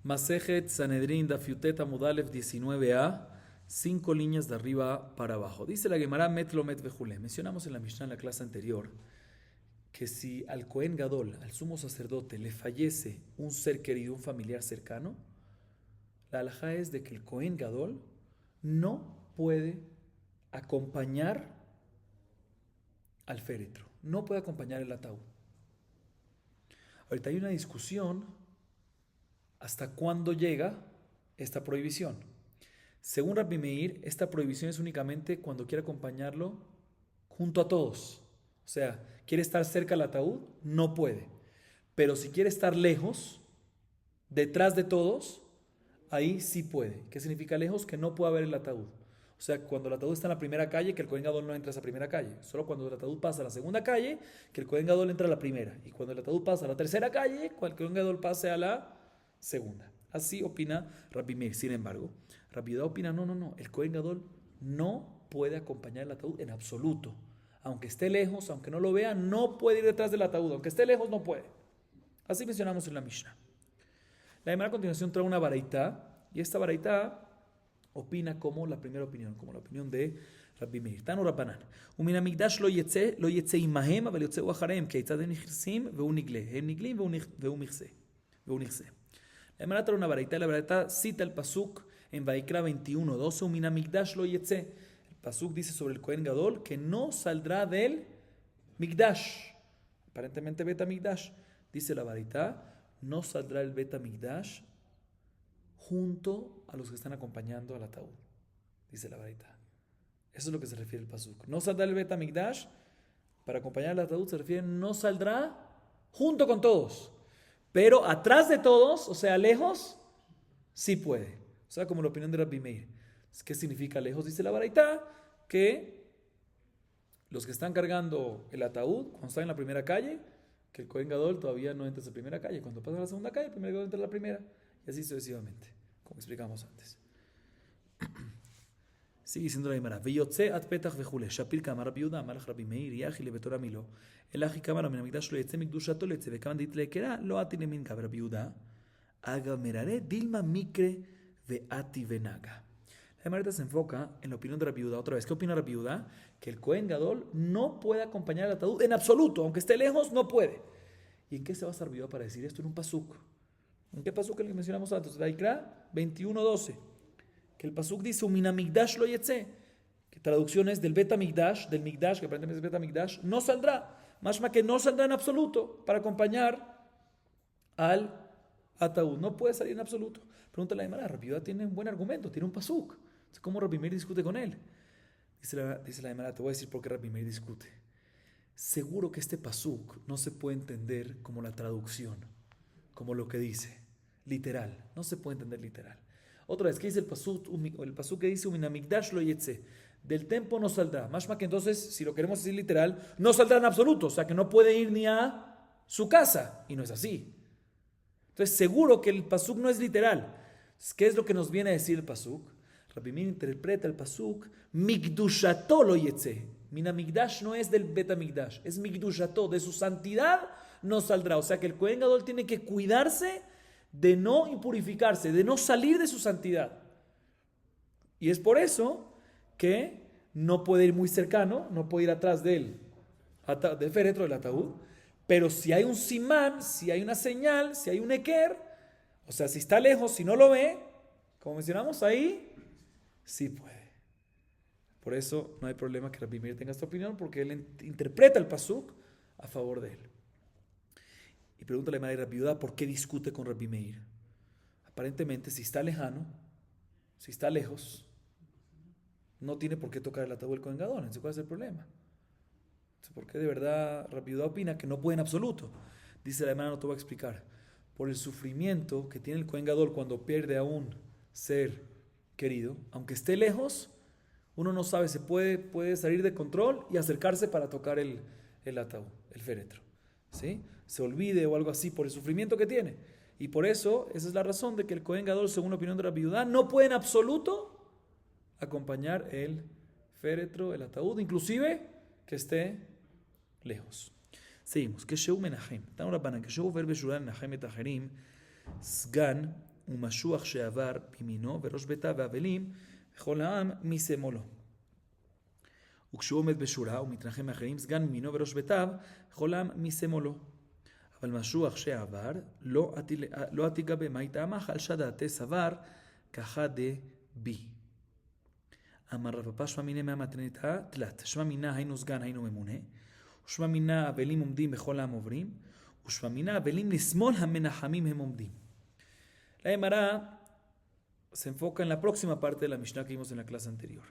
Masejet Sanedrin Dafiutet Amudalev 19a, 5 líneas de arriba para abajo. Dice la Gemara Metlo Met Vejule. Mencionamos en la Mishnah en la clase anterior que si al Cohen Gadol, al sumo sacerdote, le fallece un ser querido, un familiar cercano, la halajá es de que el Cohen Gadol no puede acompañar al féretro, no puede acompañar el ataúd. Ahorita hay una discusión hasta cuándo llega esta prohibición. Según Rabbi Meir, esta prohibición es únicamente cuando quiere acompañarlo junto a todos. O sea, quiere estar cerca del ataúd, no puede. Pero si quiere estar lejos, detrás de todos, ahí sí puede. ¿Qué significa lejos? Que no puede ver el ataúd. O sea, cuando el ataúd está en la primera calle, que el Cohen Gadol no entra a esa primera calle. Solo cuando el ataúd pasa a la segunda calle, que el Cohen Gadol entra a la primera. Y cuando el ataúd pasa a la tercera calle, que el Cohen Gadol pase a la segunda. Así opina Rabbi Meir. Sin embargo, Rabbi Yehuda opina, no. El Cohen Gadol no puede acompañar el ataúd en absoluto. Aunque esté lejos, aunque no lo vea, no puede ir detrás del ataúd. Aunque esté lejos, no puede. Así mencionamos en la Mishnah. La Gemara a continuación trae una baraitá, y esta baraitá opina como la primera opinión, como la opinión de Rabbi Meir. Tanu Rabbanan. ומן המקדש לא יצא עמהם, אבל יוצאו אחריהם, כיצד הם נכנסים והוא נגלה. הם נגלים והוא נכסה. La Gemara trae una baraitá, la baraitá cita el pasuk en Vaikra 21:12, ומן המקדש לא יצא. El pasuk dice sobre el Cohen Gadol que no saldrá del Mikdash. Aparentemente Bet HaMikdash. Dice la baraitá, no saldrá el Bet HaMikdash junto a los que están acompañando al ataúd, dice la baraitá. Eso es lo que se refiere el pasuk. No saldrá el Bet HaMikdash, para acompañar al ataúd se refiere no saldrá junto con todos, pero atrás de todos, o sea, lejos, sí puede. O sea, como la opinión de Rabbi Meir. ¿Qué significa lejos? Dice la baraitá, que los que están cargando el ataúd, cuando están en la primera calle, que el Cohen Gadol todavía no entra a la primera calle. Cuando pasa a la segunda calle, el primer Gadol entra a la primera. Y así sucesivamente, como explicamos antes. Sigue diciendo la Gemara. ויוצא עד פתח וכולי. שפיל כאמר רבי יהודה, אמר לך רבי מאיר, יחי לבתו רמילו. אלא אחי כאמר מן המקדש לא יצא מקדושתו ליצא, וכמה דית להיכרה, לא עתי למינקה. ורבי יהודה, אגב מררה דילמה מקרה ועתי ונגה. La Gemara se enfoca en la opinión de Rabbi Yehuda. Otra vez, ¿qué opina Rabbi Yehuda? Que el Cohen Gadol no puede acompañar al ataúd en absoluto, aunque esté lejos, no puede. ¿Y en qué se basa Rabbi Yehuda para decir esto? En un pasuk. ¿En qué pasuk que mencionamos antes? Vaikra 21:12. Que el pasuk dice, Umin hamikdash lo yetze. Que traducción es del Bet HaMikdash, del Mikdash, que aparentemente es Bet HaMikdash, no saldrá. Más que no saldrá en absoluto para acompañar al ataúd. No puede salir en absoluto. Pregunta la Gemara, Rabbi Yehuda tiene un buen argumento, tiene un pasuk. ¿Cómo Rabbi Meir discute con él? Dice la Gemara, te voy a decir por qué Rabbi Meir discute. Seguro que este pasuk no se puede entender como la traducción, como lo que dice, literal. No se puede entender literal. Otra vez, ¿qué dice el pasuk? El pasuk que dice, Uminamikdash lo yetze. Del templo no saldrá. Más que entonces, si lo queremos decir literal, no saldrá en absoluto. O sea, que no puede ir ni a su casa. Y no es así. Entonces, seguro que el pasuk no es literal. ¿Qué es lo que nos viene a decir el pasuk? Rabbi Meir interpreta el pasuk, Mikdushato lo yetze. Minamikdash no es del Bet HaMikdash, es Mikdushato, de su santidad no saldrá. O sea que el Cohen Gadol tiene que cuidarse de no impurificarse, de no salir de su santidad. Y es por eso que no puede ir muy cercano, no puede ir atrás del féretro del ataúd. Pero si hay un simán, si hay una señal, si hay un eker, o sea, si está lejos, si no lo ve, como mencionamos ahí, sí puede. Por eso no hay problema que Rabbi Meir tenga esta opinión, porque él interpreta el pasuk a favor de él. Y pregúntale a Rabbi Yehuda por qué discute con Rabbi Meir. Aparentemente, si está lejano, si está lejos, no tiene por qué tocar el ataúd del Cohen Gadol. Entonces, ¿cuál es el problema? Entonces, ¿por qué de verdad Rabbi Yehuda opina que no puede en absoluto? Dice la hermana, no te voy a explicar. Por el sufrimiento que tiene el Cohen Gadol cuando pierde a un ser querido, aunque esté lejos, uno no sabe, se puede salir de control y acercarse para tocar el ataúd, el féretro, ¿sí? Se olvide o algo así por el sufrimiento que tiene. Y por eso, esa es la razón de que el Cohen Gadol, según la opinión de Rabbi Yehuda, no puede en absoluto acompañar el féretro, el ataúd, inclusive que esté lejos. Seguimos. כשהוא מנחם, תנו רבנן, כשהוא עובר בשורה לנחם את האחרים, סגן ומשוח שעבר בימינו, וראש ביתיו ואבלים, וכל העם משמאלו. וכשהוא עומד בשורה ומתנחם מאחרים, סגן מימינו וראש ביתיו, וכל העם משמאלו. אבל משוח שעבר, לא עתיגה במאי טעמך, על שדעתי סבר, ככה בי. אמר רב פפא שמע מיניה מהמתנתה תלת. שמע מינה היינו סגן היינו ממונה. ושמע מינה אבלים עומדים בכל העם עוברים. ושמע מינה אבלים לשמאל המנחמים הם עומדים. La Gemara se enfoca en la próxima parte de la Mishnah que vimos en la clase anterior.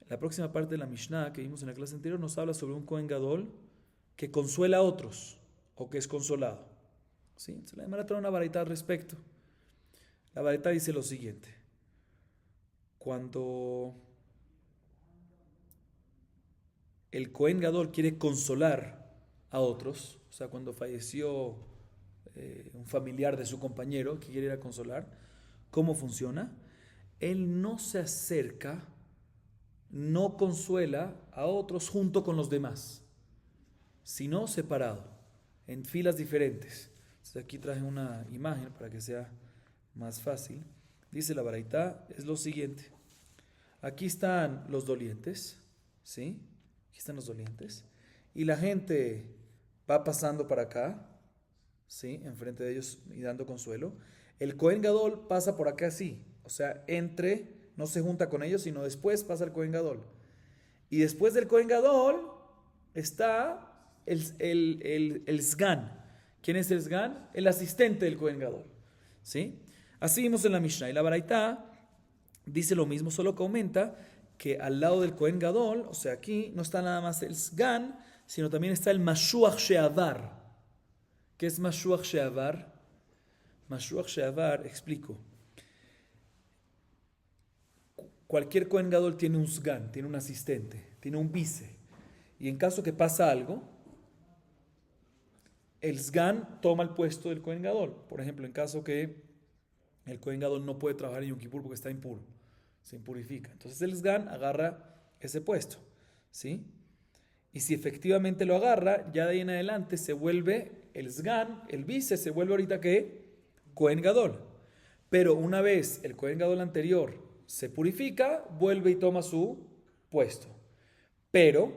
La próxima parte de la Mishnah que vimos en la clase anterior nos habla sobre un Kohen Gadol que consuela a otros o que es consolado. ¿Sí? Entonces la Gemara trae una baraita al respecto. La baraita dice lo siguiente. Cuando el Kohen Gadol quiere consolar a otros, o sea, cuando falleció un familiar de su compañero que quiere ir a consolar, ¿cómo funciona? Él no se acerca, no consuela a otros junto con los demás, sino separado, en filas diferentes. Entonces aquí traje una imagen para que sea más fácil. Dice la baraita, es lo siguiente. Aquí están los dolientes, ¿sí? Aquí están los dolientes. Y la gente va pasando para acá, ¿sí? Enfrente de ellos y dando consuelo. El Kohen Gadol pasa por acá así. O sea, no se junta con ellos, sino después pasa el Kohen Gadol. Y después del Kohen Gadol está el Sgan. ¿Quién es el Sgan? El asistente del Kohen Gadol, ¿sí? Así vimos en la Mishnah. Y la baraita dice lo mismo, solo que aumenta que al lado del Kohen Gadol, o sea, aquí no está nada más el Sgan, sino también está el Mashuach She'avar. ¿Qué es Mashuach She'avar? Mashuach She'avar, explico. Cualquier Kohen Gadol tiene un Sgan, tiene un asistente, tiene un vice. Y en caso que pasa algo, el Sgan toma el puesto del Kohen Gadol. Por ejemplo, en caso que el Kohen Gadol no puede trabajar en Yom Kippur porque está impuro, se impurifica. Entonces el Sgan agarra ese puesto, ¿sí? Y si efectivamente lo agarra, ya de ahí en adelante se vuelve el Sgan, el vice, se vuelve ahorita ¿qué? Kohen Gadol. Pero una vez el Kohen Gadol anterior se purifica, vuelve y toma su puesto. Pero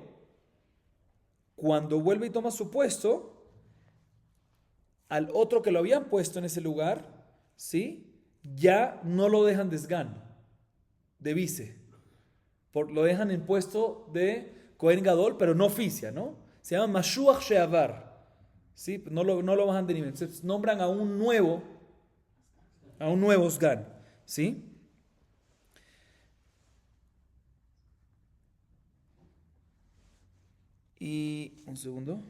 cuando vuelve y toma su puesto, al otro que lo habían puesto en ese lugar, ¿sí? Ya no lo dejan de Sgan, de vice. Lo dejan en puesto de Kohen Gadol, pero no oficia, ¿no? Se llama Mashuach She'avar, ¿sí? No lo bajan de nivel. Entonces nombran a un nuevo Sgan, ¿sí? Y un segundo.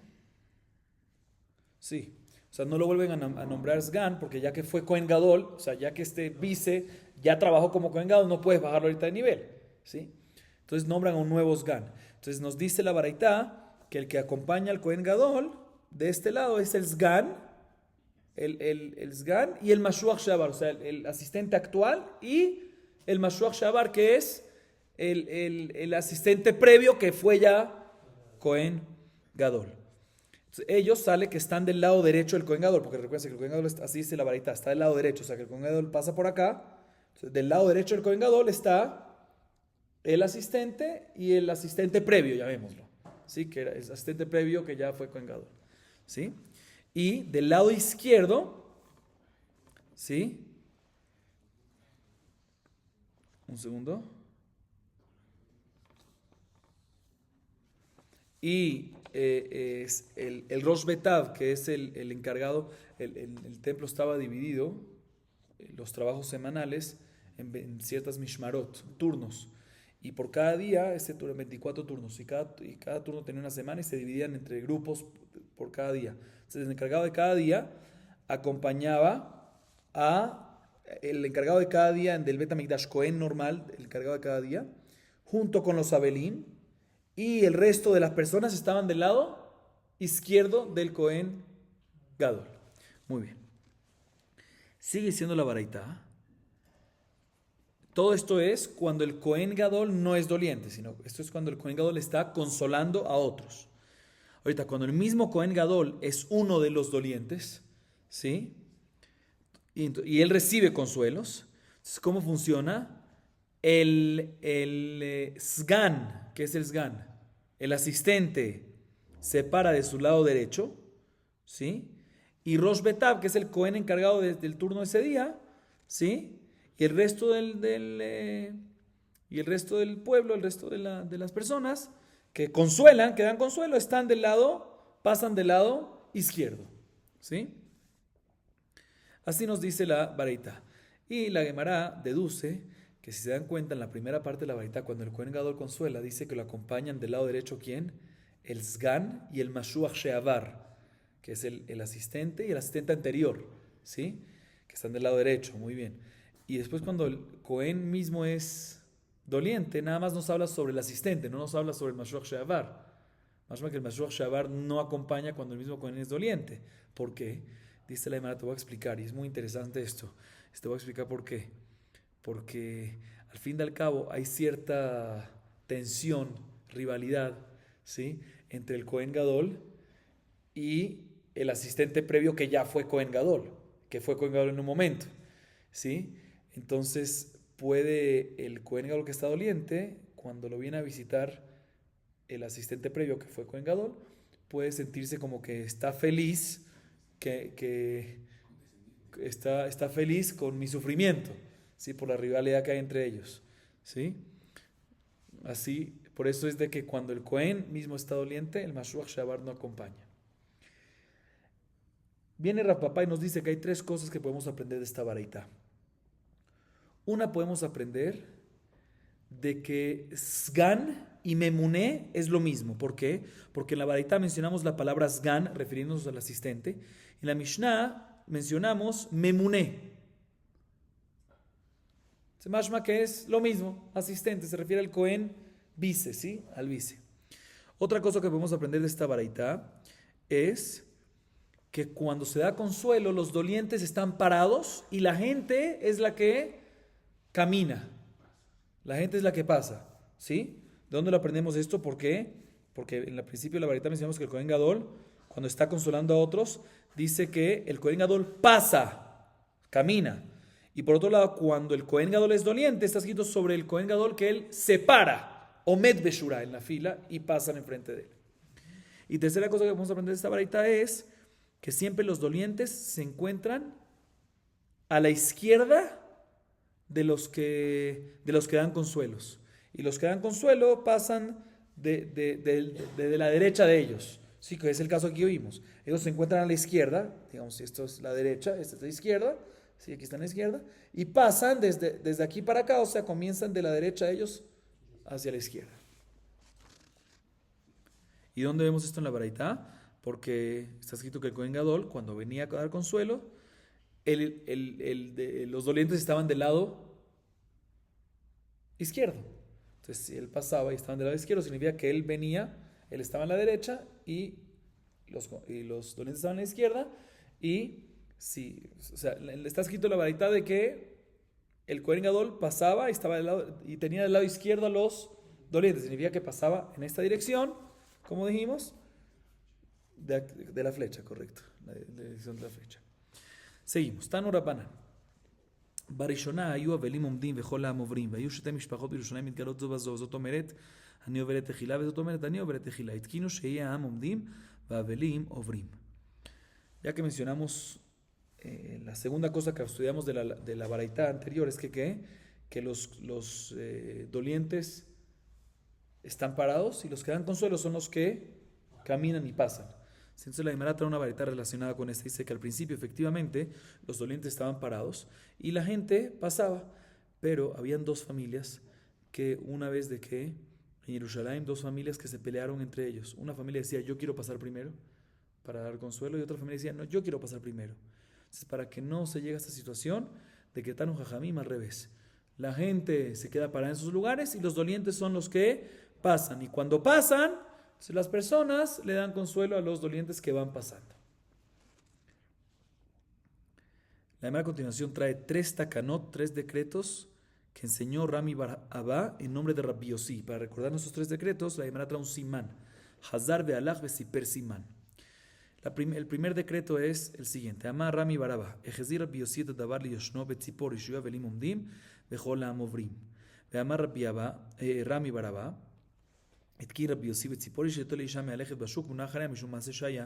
Sí. O sea, no lo vuelven a nombrar Sgan, porque ya que fue Kohen Gadol, o sea, ya que este vice ya trabajó como Kohen Gadol, no puedes bajarlo ahorita de nivel, ¿sí? Entonces nombran a un nuevo Sgan. Entonces nos dice la baraita que el que acompaña al Kohen Gadol de este lado es el Sgan, el Sgan y el Mashuach She'avar, o sea, el asistente actual y el Mashuach She'avar, que es el asistente previo que fue ya Kohen Gadol. Entonces, ellos sale que están del lado derecho del Kohen Gadol, porque recuerden que el Kohen Gadol, así dice la baraita, está del lado derecho, o sea que el Kohen Gadol pasa por acá. Entonces, del lado derecho del Kohen Gadol está el asistente y el asistente previo, llamémoslo, ¿sí? Que era el asistente previo que ya fue Kohen Gadol, ¿sí? Y del lado izquierdo, ¿sí? Un segundo. Y es el Rosh Betav, que es el encargado, el templo estaba dividido, los trabajos semanales, en ciertas mishmarot, turnos. Y por cada día, ese turno, 24 turnos, y cada turno tenía una semana y se dividían entre grupos por cada día. Entonces el encargado de cada día acompañaba el encargado de cada día del Bet HaMikdash Kohen normal, el encargado de cada día, junto con los Abelim, y el resto de las personas estaban del lado izquierdo del Kohen Gadol. Muy bien. Sigue siendo la baraita. Todo esto es cuando el Kohen Gadol no es doliente, sino esto es cuando el Kohen Gadol está consolando a otros. Ahorita, cuando el mismo Kohen Gadol es uno de los dolientes, ¿sí? y él recibe consuelos. Entonces, ¿cómo funciona? El sgan, ¿qué es el sgan? El asistente se para de su lado derecho, ¿sí? Y Rosh Betab, que es el Cohen encargado del turno ese día, ¿sí? Y el resto y el resto del pueblo, el resto de las personas que consuelan, que dan consuelo, pasan del lado izquierdo, ¿sí? Así nos dice la Baraita. Y la Gemara deduce que si se dan cuenta en la primera parte de la Baraita, cuando el Cohen Gadol consuela, dice que lo acompañan del lado derecho, ¿quién? El Sgan y el Mashuach Sheavar, que es el asistente y el asistente anterior, ¿sí? Que están del lado derecho, muy bien. Y después cuando el Cohen mismo es doliente, nada más nos habla sobre el asistente, no nos habla sobre el Mashuach Sheavar. Más que el Mashuach Sheavar no acompaña cuando el mismo Cohen es doliente. ¿Por qué? Dice la Gemara, te voy a explicar, y es muy interesante esto. Te voy a explicar por qué. Porque al fin y al cabo hay cierta tensión, rivalidad, ¿sí? Entre el Cohen Gadol y el asistente previo que ya fue Cohen Gadol, que fue Cohen Gadol en un momento, ¿sí? Entonces puede el Cohen Gadol que está doliente, cuando lo viene a visitar el asistente previo que fue Cohen Gadol, puede sentirse como que está feliz, que está feliz con mi sufrimiento, ¿sí? Por la rivalidad que hay entre ellos, ¿sí? Así, por eso es de que cuando el Cohen mismo está doliente, el Mashuach Shabar no acompaña. Viene Rav Papa y nos dice que hay tres cosas que podemos aprender de esta baraita. Una, podemos aprender de que Sgan y Memuné es lo mismo. ¿Por qué? Porque en la baraita mencionamos la palabra Sgan, refiriéndonos al asistente. En la Mishnah mencionamos Memuné. Se mashma que es lo mismo, asistente, se refiere al Cohen vice, ¿sí? Al vice. Otra cosa que podemos aprender de esta baraita es que cuando se da consuelo, los dolientes están parados y la gente es la que camina. La gente es la que pasa, ¿sí? ¿De dónde lo aprendemos esto? ¿Por qué? Porque en el principio de la baraita mencionamos que el Cohen Gadol, cuando está consolando a otros, dice que el Cohen Gadol pasa, camina. Y por otro lado, cuando el Cohen Gadol es doliente, está escrito sobre el Cohen Gadol que él se para, Omed Beshura, en la fila, y pasan enfrente de él. Y tercera cosa que vamos a aprender de esta baraita es que siempre los dolientes se encuentran a la izquierda de los que dan consuelos. Y los que dan consuelo pasan de la derecha de ellos. Sí, que es el caso que vimos. Ellos se encuentran a la izquierda, digamos, esto es la derecha, esta es la izquierda, sí, aquí está a la izquierda, y pasan desde aquí para acá, o sea, comienzan de la derecha de ellos hacia la izquierda. ¿Y dónde vemos esto en la baraita? Porque está escrito que el Cohen Gadol, cuando venía a dar consuelo, los dolientes estaban del lado izquierdo. Entonces, si él pasaba y estaban del lado izquierdo, significa que él venía, él estaba en la derecha y los dolientes estaban en la izquierda. Y sí, o sea, está escrito en la baraita de que el Cohen Gadol pasaba y tenía del lado izquierdo a los dolientes. Significa que pasaba en esta dirección, como dijimos, de la flecha, correcto. La dirección de la flecha. seguimos. תנו רבנן. בראשונה היו אבלים עומדים וכל העם עוברים, והיו שתי משפחות בירושלים מתגלות זו בזו. זאת אומרת, אני עוברת תחילה, וזאת אומרת, אני עוברת תחילה. התקינו שיהיה העם עומדים והאבלים עוברים. Ya que mencionamos la segunda cosa que estudiamos de la baraita anterior es que los dolientes están parados y los que dan consuelo son los que caminan y pasan. Entonces la Gemara trae una baraita relacionada con esta. Dice que al principio efectivamente los dolientes estaban parados y la gente pasaba, pero habían dos familias que una vez de que en Jerusalén, dos familias que se pelearon entre ellos. Una familia decía yo quiero pasar primero para dar consuelo y otra familia decía no, yo quiero pasar primero. Entonces para que no se llegue a esta situación de que tan un jajamim al revés. La gente se queda parada en sus lugares y los dolientes son los que pasan. Y cuando pasan, las personas le dan consuelo a los dolientes que van pasando. La Gemara a continuación trae 3 takanot, 3 decretos que enseñó Rami Bar Abba en nombre de Rabbi Yossi. Para recordar esos 3 decretos, la Gemara trae un simán. Hazar ve'alach ve'siper simán. El primer decreto es el siguiente. Amar Rami Baraba. Ejezir Rabbi Yossi et davar li yoshno betzipor yishuya velim umdim vechol ha'amovrim. Ve'amar Rami Baraba. התקין רבי יוסי וציפורי שאתו לאישה מהלכת בשוק מונה אחריה משום מעשה שהיה.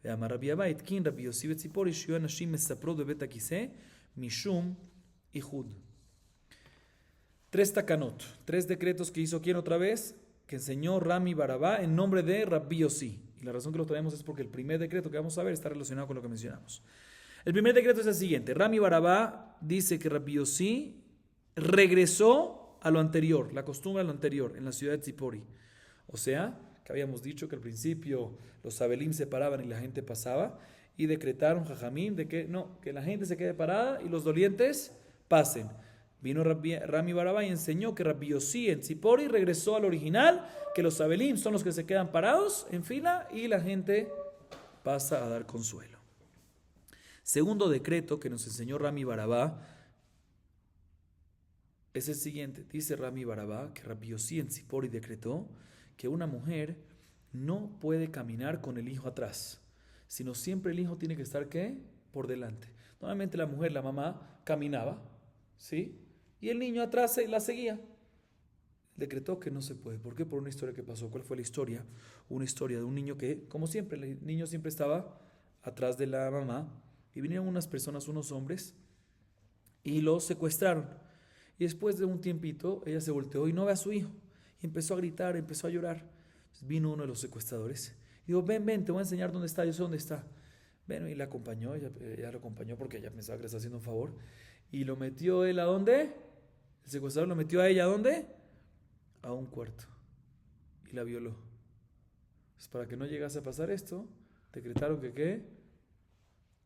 ואמר רבי אבא, התקין רבי יוסי וציפורי שיהיו אנשים מספרות בבית הכיסא משום איחוד. Tres takanot, tres decretos que hizo quien otra vez, que enseñó Rami Barabá en nombre de Rabbi Yossi. Y la razón que lo traemos es porque el primer decreto que vamos a ver está relacionado con lo que mencionamos. El primer decreto es el siguiente. Rami Barabá dice que Rabbi Yossi regresó a lo anterior, la costumbre a lo anterior, en la ciudad de Tzipori. O sea, que habíamos dicho que al principio los abelim se paraban y la gente pasaba, y decretaron Jajamim de que no, que la gente se quede parada y los dolientes pasen. Vino Rami Barabá y enseñó que Rabbi Yossi en Tzipori regresó al original, que los abelim son los que se quedan parados en fila y la gente pasa a dar consuelo. Segundo decreto que nos enseñó Rami Barabá es el siguiente. Dice Rami Barabá que Rabbi Yossi en Tzipori decretó que una mujer no puede caminar con el hijo atrás, sino siempre el hijo tiene que estar, ¿qué? Por delante. Normalmente la mujer, la mamá, caminaba, ¿sí? Y el niño atrás la seguía. Decretó que no se puede. ¿Por qué? Por una historia que pasó. ¿Cuál fue la historia? Una historia de un niño que, como siempre, el niño siempre estaba atrás de la mamá, y vinieron unas personas, unos hombres, y lo secuestraron. Y después de un tiempito, ella se volteó y no ve a su hijo. Y empezó a gritar, empezó a llorar. Entonces vino uno de los secuestradores y dijo, ven, te voy a enseñar dónde está, yo sé dónde está. Bueno, y la acompañó, ella lo acompañó porque ella pensaba que le estaba haciendo un favor. Y lo metió él ¿a dónde? El secuestrador lo metió a ella ¿a dónde? A un cuarto. Y la violó. Entonces, para que no llegase a pasar esto, decretaron que ¿qué?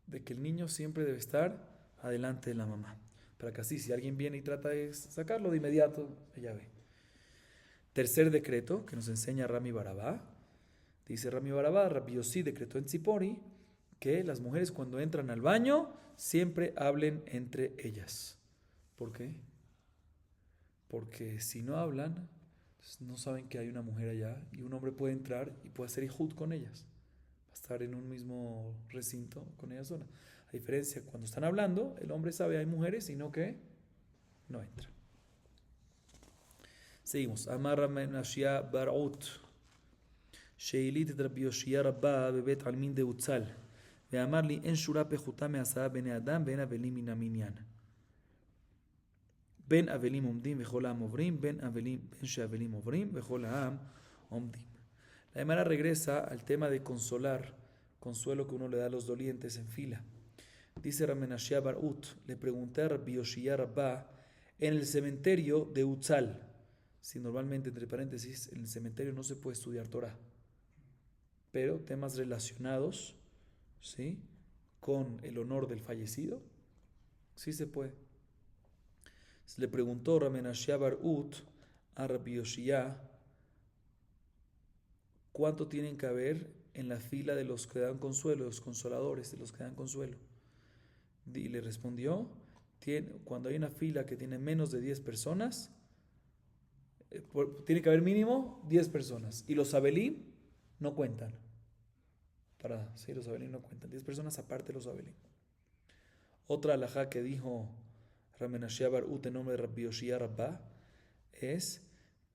De que el niño siempre debe estar adelante de la mamá. Para que así, si alguien viene y trata de sacarlo de inmediato, ella ve. Tercer decreto que nos enseña Rami Barabá. Dice Rami Barabá, Rabbi Yossi decretó en Tzipori que las mujeres cuando entran al baño siempre hablen entre ellas. ¿Por qué? Porque si no hablan, no saben que hay una mujer allá y un hombre puede entrar y puede hacer ihud con ellas. Va a estar en un mismo recinto con ellas solas. A diferencia, cuando están hablando, el hombre sabe hay mujeres, sino que no entra. Seguimos. Amar Menashia Barut. Sheilit et Rabbi Yoshia Rabba bebet almin de Utzal. Ve'amar li en shura pechuta me'asara bene Adam ben avelim min aminyan. Ben avelim omdim vechol ha'am ovrim, ben she'avelim ovrim vechol ha'am omdim. La Gemara regresa al tema de consolar, consuelo que uno le da a los dolientes en fila. Dice Ramenashia Barut, le pregunté a Rabbi Yoshia Rabba en el cementerio de Utzal. Si normalmente, entre paréntesis, en el cementerio no se puede estudiar Torah, pero temas relacionados, ¿sí?, con el honor del fallecido, sí se puede. Se le preguntó Ramenashia Barut a Rabbi Yoshia cuánto tienen que haber en la fila de los que dan consuelo, los consoladores, de los que dan consuelo. Y le respondió, cuando hay una fila que tiene menos de 10 personas, tiene que haber mínimo 10 personas. Y los abelim no cuentan. Sí, los abelim no cuentan. 10 personas aparte de los abelim. Otra alajá que dijo Ramenashia Barut en nombre de Rabbi Yoshia Rabbah es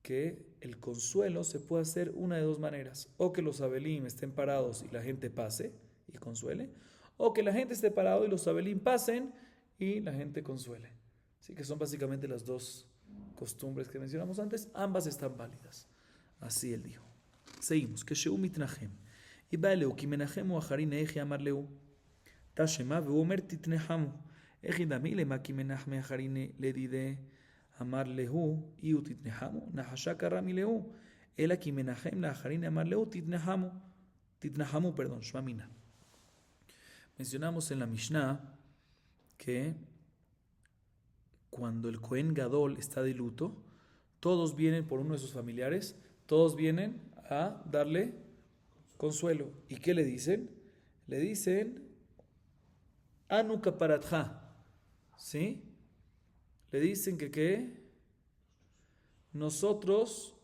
que el consuelo se puede hacer una de dos maneras. O que los abelim estén parados y la gente pase y consuele. O que la gente esté parado y los abelim pasen y la gente consuele. Así que son básicamente las dos costumbres que mencionamos antes, ambas están válidas. Así él dijo. Seguimos. Que Sheu mitnahem. Y va leu, ki menachem acharin eji amar leu. Tashema veu omer titnehamu. Eji dami lema ki menachem acharin ledide amar lehu iu titnehamu. Nahashaka rami leu. Ela ki menachem la acharin amar leu titnehamu. Titnehamu, perdón, shmamina. Mencionamos en la Mishnah que cuando el Cohen Gadol está de luto, todos vienen por uno de sus familiares, todos vienen a darle consuelo. ¿Y qué le dicen? Le dicen Anu kaparatja, ¿sí? Le dicen que nosotros,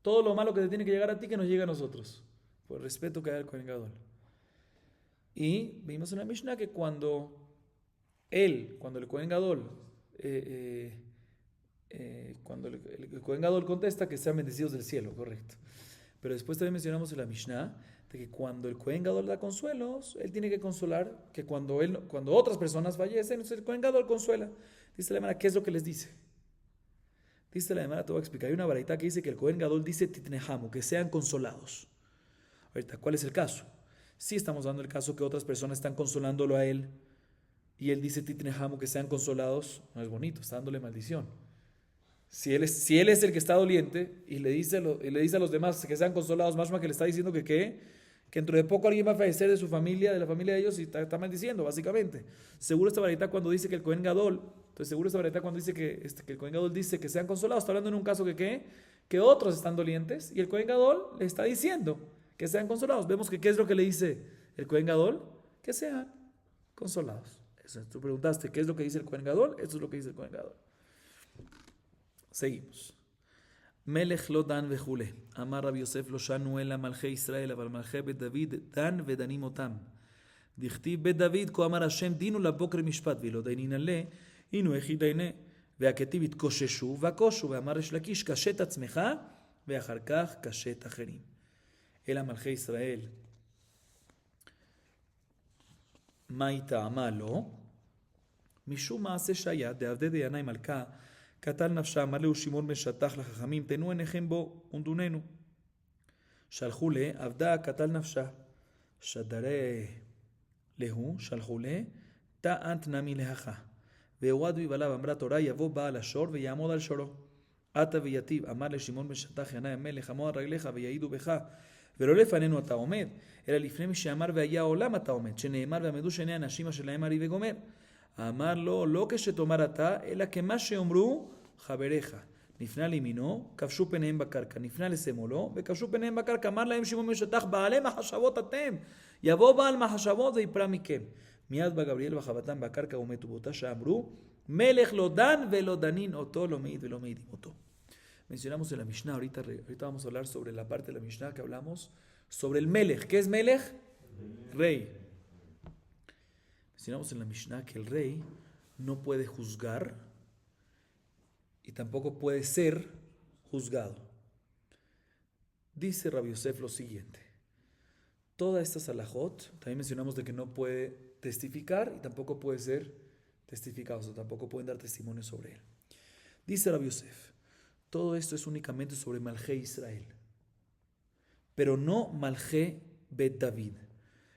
todo lo malo que te tiene que llegar a ti, que nos llegue a nosotros, por el respeto que hay al Cohen Gadol. Y vimos en la Mishnah que cuando el Kohen Gadol, cuando el Kohen Gadol contesta que sean bendecidos del cielo, correcto. Pero después también mencionamos en la Mishnah de que cuando el Kohen Gadol da consuelos, él tiene que consolar, que cuando otras personas fallecen, entonces el Kohen Gadol consuela. Dice la Gemara, ¿qué es lo que les dice? Dice la Gemara, te voy a explicar. Hay una baraita que dice que el Kohen Gadol dice titnehamu, que sean consolados. Ahorita, ¿cuál es el caso? Sí estamos dando el caso que otras personas están consolándolo a él y él dice titnehamu, que sean consolados. No es bonito, está dándole maldición. Si él es el que está doliente y le dice a los demás que sean consolados, más que le está diciendo que dentro de poco alguien va a fallecer de su familia, de la familia de ellos, y está maldiciendo, básicamente. Seguro esta baraita cuando dice que el Kohen Gadol, entonces seguro esta baraita cuando dice que el Kohen Gadol dice que sean consolados, está hablando en un caso que otros están dolientes y el Kohen Gadol le está diciendo que sean consolados. Vemos que ¿qué es lo que le dice el Kohen Gadol? Que sean consolados. Eso, tú preguntaste, ¿qué es lo que dice el Kohen Gadol? Esto es lo que dice el Kohen Gadol. Seguimos. Melech lo dan vejule. Amar Rabbi Yosef lo shanu ela malche Israel, aval malche bet David dan vedanim otam. Dichtiv bet David ko amar Hashem dinu labokre mishpat velo dainin ale inu echid daine והכתיב התקוששו והקושו ואמר יש לקיש קשה את עצמך ואחר כך קשה את אחרים. אלא מלכי ישראל מה היא טעמה לו? משום מעשה שהיה דעבדי דינאי מלכה קטל נפשה, אמר לו שמעון בן שטח לחכמים, תנו עיניכם בו ונדוננו. שלחו לה, עבדה קטל נפשה. שדרי להו, שלחו לה, תאנת נמי להכה. והורד ויבלה ואמרה תורה, יבוא בעל השור ויעמוד על שורו. עתה ויטיב, אמר לשמעון בן שטח ינאי המלך, עמוד על רגליך ויעידו בך. ולא לפנינו אתה עומד, אלא לפני מי שאמר והיה העולם אתה עומד, שנאמר ועמדו שני אנשים אשר להם ארי וגומר. אמר לו, לא כשתאמר אתה, אלא כמה שאומרו חבריך. נפנה לימינו, כבשו פניהם בקרקע, נפנה לשמאלו, וכבשו פניהם בקרקע. אמר להם שמעון בן שטח, בעלי מחשבות אתם, יבוא בעל מחשבות ויפרע מכם. מיד בא גבריאל וחבטם בקרקע ומתו. באותה שעה אמרו, מלך לא דן ולא דנין אותו, לא מעיד ולא מעידים אותו. Mencionamos en la Mishnah, ahorita vamos a hablar sobre la parte de la Mishnah que hablamos sobre el Melech. ¿Qué es Melech? Rey. Mencionamos en la Mishnah que el rey no puede juzgar y tampoco puede ser juzgado. Dice Rabbi Yosef lo siguiente. Todas estas halajot, también mencionamos de que no puede testificar y tampoco puede ser testificado, o sea, tampoco pueden dar testimonio sobre él. Dice Rabbi Yosef, todo esto es únicamente sobre Malche Israel, pero no Malche Bet David.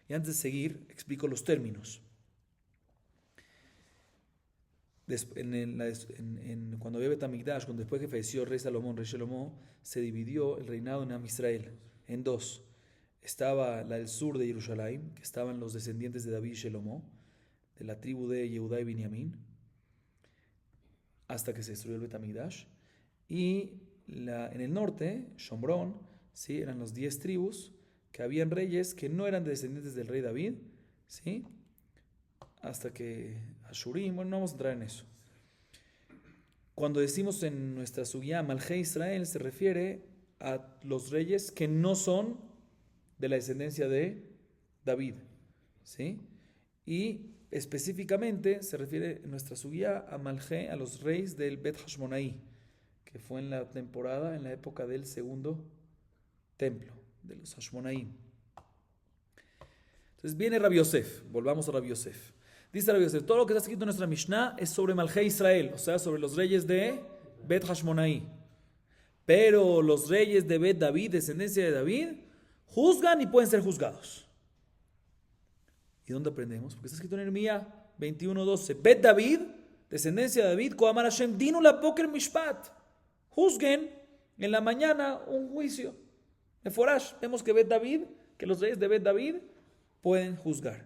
Y antes de seguir, explico los términos. Cuando había Bet Hamikdash, cuando después que falleció el rey Salomón, se dividió el reinado en Am Israel en dos. Estaba la del sur de Jerusalén, que estaban los descendientes de David y Shelomo, de la tribu de Yehudá y Binyamin, hasta que se destruyó el Bet Hamikdash. Y en el norte, Shomrón, ¿sí? Eran los 10 tribus, que habían reyes que no eran descendientes del rey David, ¿sí? Hasta que Ashurim, bueno, no vamos a entrar en eso. Cuando decimos en nuestra sugiyá Malche Israel, se refiere a los reyes que no son de la descendencia de David, ¿sí? Y específicamente se refiere en nuestra sugiyá a Malche, a los reyes del Bet Hashmonaí, que fue en la época del segundo templo, de los Hashmonaim. Entonces viene Rabbi Yosef, volvamos a Rabbi Yosef. Dice Rabbi Yosef, todo lo que está escrito en nuestra Mishnah es sobre Malche Israel, o sea, sobre los reyes de Bet Hashmonaí. Pero los reyes de Bet David, descendencia de David, juzgan y pueden ser juzgados. ¿Y dónde aprendemos? Porque está escrito en Jeremías 21:12. Bet David, descendencia de David, Koamar Hashem, dinu la poker mishpat. Juzguen en la mañana un juicio. Meforash, vemos que los reyes de Bet David pueden juzgar.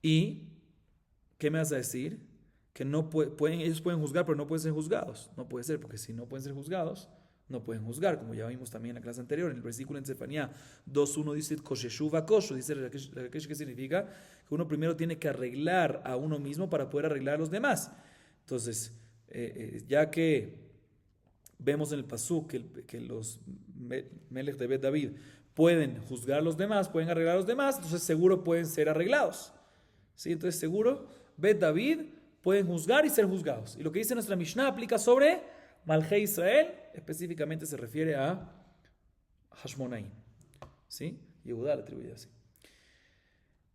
¿Y qué me vas a decir? Que no ellos pueden juzgar, pero no pueden ser juzgados. No puede ser, porque si no pueden ser juzgados, no pueden juzgar, como ya vimos también en la clase anterior, en el versículo en Sefanía 2.1 dice Kosheshu vakoshu, dice ¿qué significa? Que uno primero tiene que arreglar a uno mismo para poder arreglar a los demás. Entonces, ya que vemos en el pasuk que los Melech de Bet David pueden juzgar a los demás, pueden arreglar a los demás, entonces seguro pueden ser arreglados. ¿Sí? Entonces seguro, Bet David, pueden juzgar y ser juzgados. Y lo que dice nuestra Mishnah aplica sobre Malchei Israel, específicamente se refiere a Hashmonaim. ¿Sí? Yehudá la atribuye así.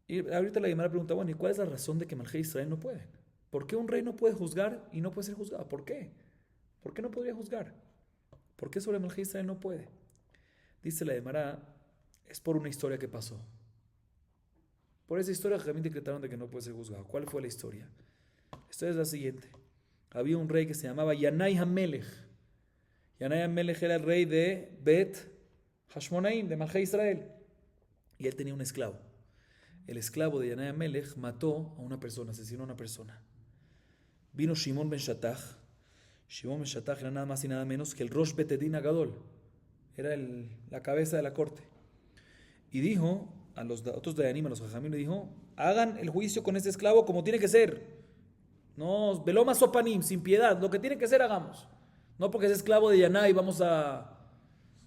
Y ahorita la Gemara pregunta, bueno, ¿y cuál es la razón de que Malchei Israel no pueden? ¿Por qué un rey no puede juzgar y no puede ser juzgado? ¿Por qué? ¿Por qué no podría juzgar? ¿Por qué sobre Malchei Israel no puede? Dice la Gemara, es por una historia que pasó. Por esa historia también decretaron de que no puede ser juzgado. ¿Cuál fue la historia? La historia es la siguiente. Había un rey que se llamaba Yanai HaMelech. Yanai HaMelech era el rey de Bet Hashmonaim, de Malchei Israel. Y él tenía un esclavo. El esclavo de Yanai HaMelech mató a una persona, asesinó a una persona. Vino Shimon ben Shattach. Shimon ben Shattach era nada más y nada menos que el Rosh Betedin Agadol. Era la cabeza de la corte. Y dijo a los otros Dayanim, a los Jajamim, le dijo, hagan el juicio con este esclavo como tiene que ser. No, veloma sopanim, sin piedad. Lo que tiene que ser, hagamos. No porque es esclavo de Yanai, vamos a...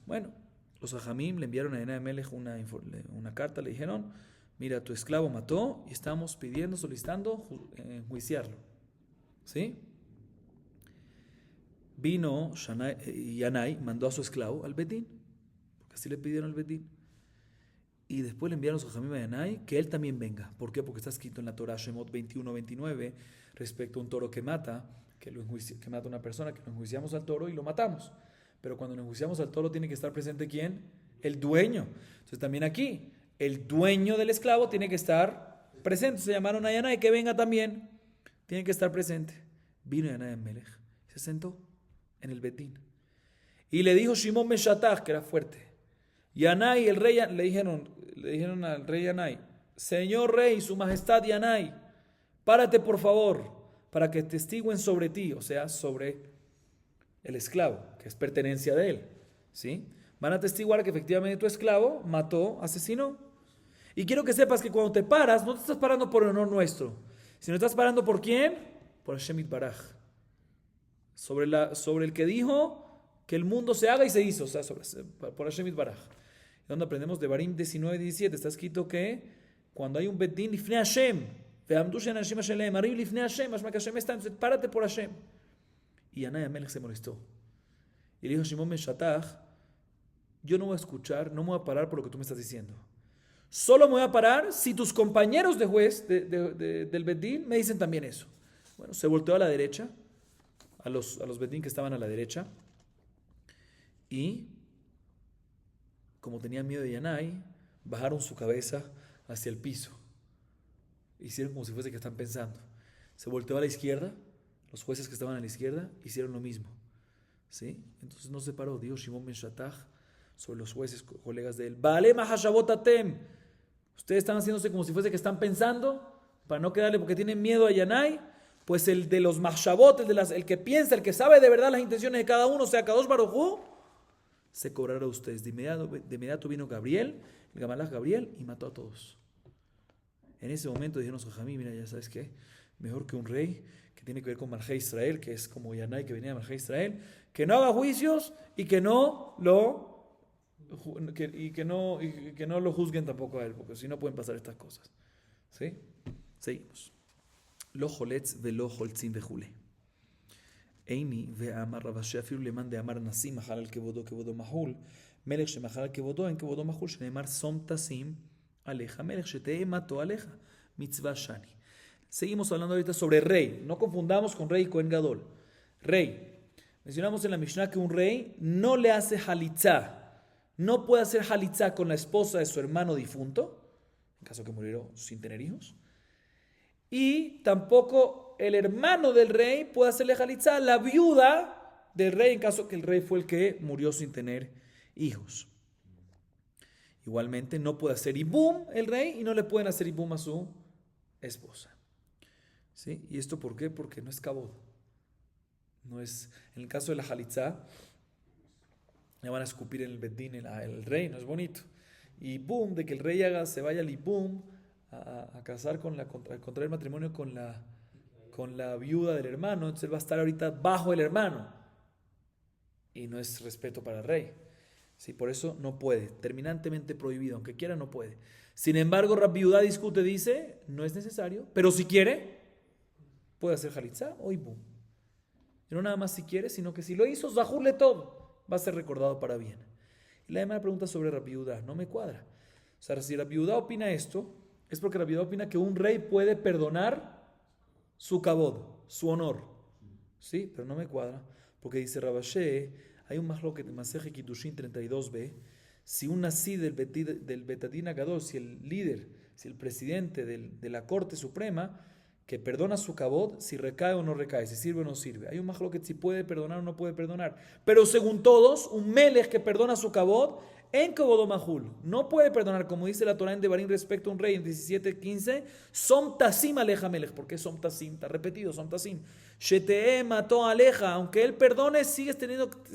Bueno, los Jajamim le enviaron a Yanai HaMelech una carta, le dijeron, mira, tu esclavo mató y estamos pidiendo, solicitando enjuiciarlo. ¿Sí? Vino Yanai, mandó a su esclavo al Bedín, porque así le pidieron al Bedín. Y después le enviaron a su Jamim a Yanai que él también venga. ¿Por qué? Porque está escrito en la Torah Shemot 21-29 respecto a un toro que mata, que mata a una persona, que lo enjuiciamos al toro y lo matamos. Pero cuando lo enjuiciamos al toro tiene que estar presente ¿quién? El dueño. Entonces también aquí, el dueño del esclavo tiene que estar presente. Se llamaron a Yanai que venga también. Tiene que estar presente. Vino Yanai HaMelech, se sentó en el Betín. Y le dijo Shimon ben Shattach, que era fuerte. Yanai, el rey, le dijeron al rey Yanai, señor rey, su majestad Yanai, párate por favor, para que testiguen sobre ti, o sea, sobre el esclavo, que es pertenencia de él. ¿Sí? Van a testiguar que efectivamente tu esclavo mató, asesinó. Y quiero que sepas que cuando te paras, no te estás parando por honor nuestro, sino estás parando por ¿quién? Por Hashem Yitbaraj. Sobre el que dijo que el mundo se haga y se hizo, o sea, por Hashem Yitbaraj. Donde aprendemos de Barim 19-17, está escrito que cuando hay un Bedín Lifnei Hashem, arriba Lifnei Hashem, entonces párate por Hashem. Y Yanai HaMelech se molestó. Y le dijo Shimon ben Shattach, yo no voy a escuchar, no me voy a parar por lo que tú me estás diciendo. Solo me voy a parar si tus compañeros de juez del Bedín me dicen también eso. Bueno, se volteó a la derecha, a los Bedín que estaban a la derecha, y como tenían miedo de Yanai, bajaron su cabeza hacia el piso. Hicieron como si fuese que están pensando. Se volteó a la izquierda, los jueces que estaban a la izquierda hicieron lo mismo. ¿Sí? Entonces no se paró, dijo Shimon ben Shattach sobre los jueces, colegas de él. Vale mahashabotatem. Ustedes están haciéndose como si fuese que están pensando, para no quedarle porque tienen miedo a Yanai. Pues el de los mahshabot, el que piensa, el que sabe de verdad las intenciones de cada uno, o sea, Kadosh Baruj Hu, se cobrará a ustedes. De inmediato vino Gabriel, el Gamalaj Gabriel, y mató a todos. En ese momento dijeron a Jajamí, mira, ya sabes qué, mejor que un rey que tiene que ver con Malchei Israel, que es como Yanai que venía de Malchei Israel, que no haga juicios y que no lo juzguen tampoco a él, porque si no pueden pasar estas cosas. ¿Sí? Seguimos. Lo joletz velo holtzin vejule. Eini ve'amar Ravashi afilu leman de amar nasim mahal al kevodo mahul melech shemachal al kevodo en kevodo mahul shenemar som tasim aleja melech shetee mato aleja mitzvah shani. Seguimos hablando ahorita sobre rey. No confundamos con rey y Kohen Gadol. Rey. Mencionamos en la Mishnah que un rey no le hace halitzá. No puede hacer halitzá con la esposa de su hermano difunto, en caso que murió sin tener hijos. Y tampoco el hermano del rey puede hacerle halitzá a la viuda del rey, en caso que el rey fue el que murió sin tener hijos. Igualmente no puede hacer ibum el rey y no le pueden hacer ibum a su esposa. ¿Sí? ¿Y esto por qué? Porque no es kabod. No es, en el caso de la halitzá, le van a escupir en el bedín el rey, no es bonito. Y boom, de que el rey se vaya al ibum a casar contraer matrimonio con la viuda del hermano, entonces él va a estar ahorita bajo el hermano. Y no es respeto para el rey. Sí, por eso no puede, terminantemente prohibido, aunque quiera no puede. Sin embargo, Rabbi Yudá discute, dice, no es necesario, pero si quiere, puede hacer jalitzá o ibum. Y no nada más si quiere, sino que si lo hizo, zahurle todo, va a ser recordado para bien. Y la demás pregunta sobre Rabbi Yudá, no me cuadra. O sea, si Rabbi Yudá opina esto, es porque Rabbi Yudá opina que un rey puede perdonar su kabod, su honor. Sí, pero no me cuadra, porque dice Rabashé, hay un mahloket de Maseje Kiddushin 32b, si un nací del Betadin Agadol, si el líder, si el presidente de la Corte Suprema, que perdona su kabod, si recae o no recae, si sirve o no sirve. Hay un mahloket si puede perdonar o no puede perdonar. Pero según todos, un melech que perdona su kabod, en kabodo mahul, no puede perdonar, como dice la Torah en Devarim respecto a un rey en 17:15, som tasim aleja melech. ¿Por qué som tasim? Está repetido, som tasim. Shetee mató aleja, aunque él perdone,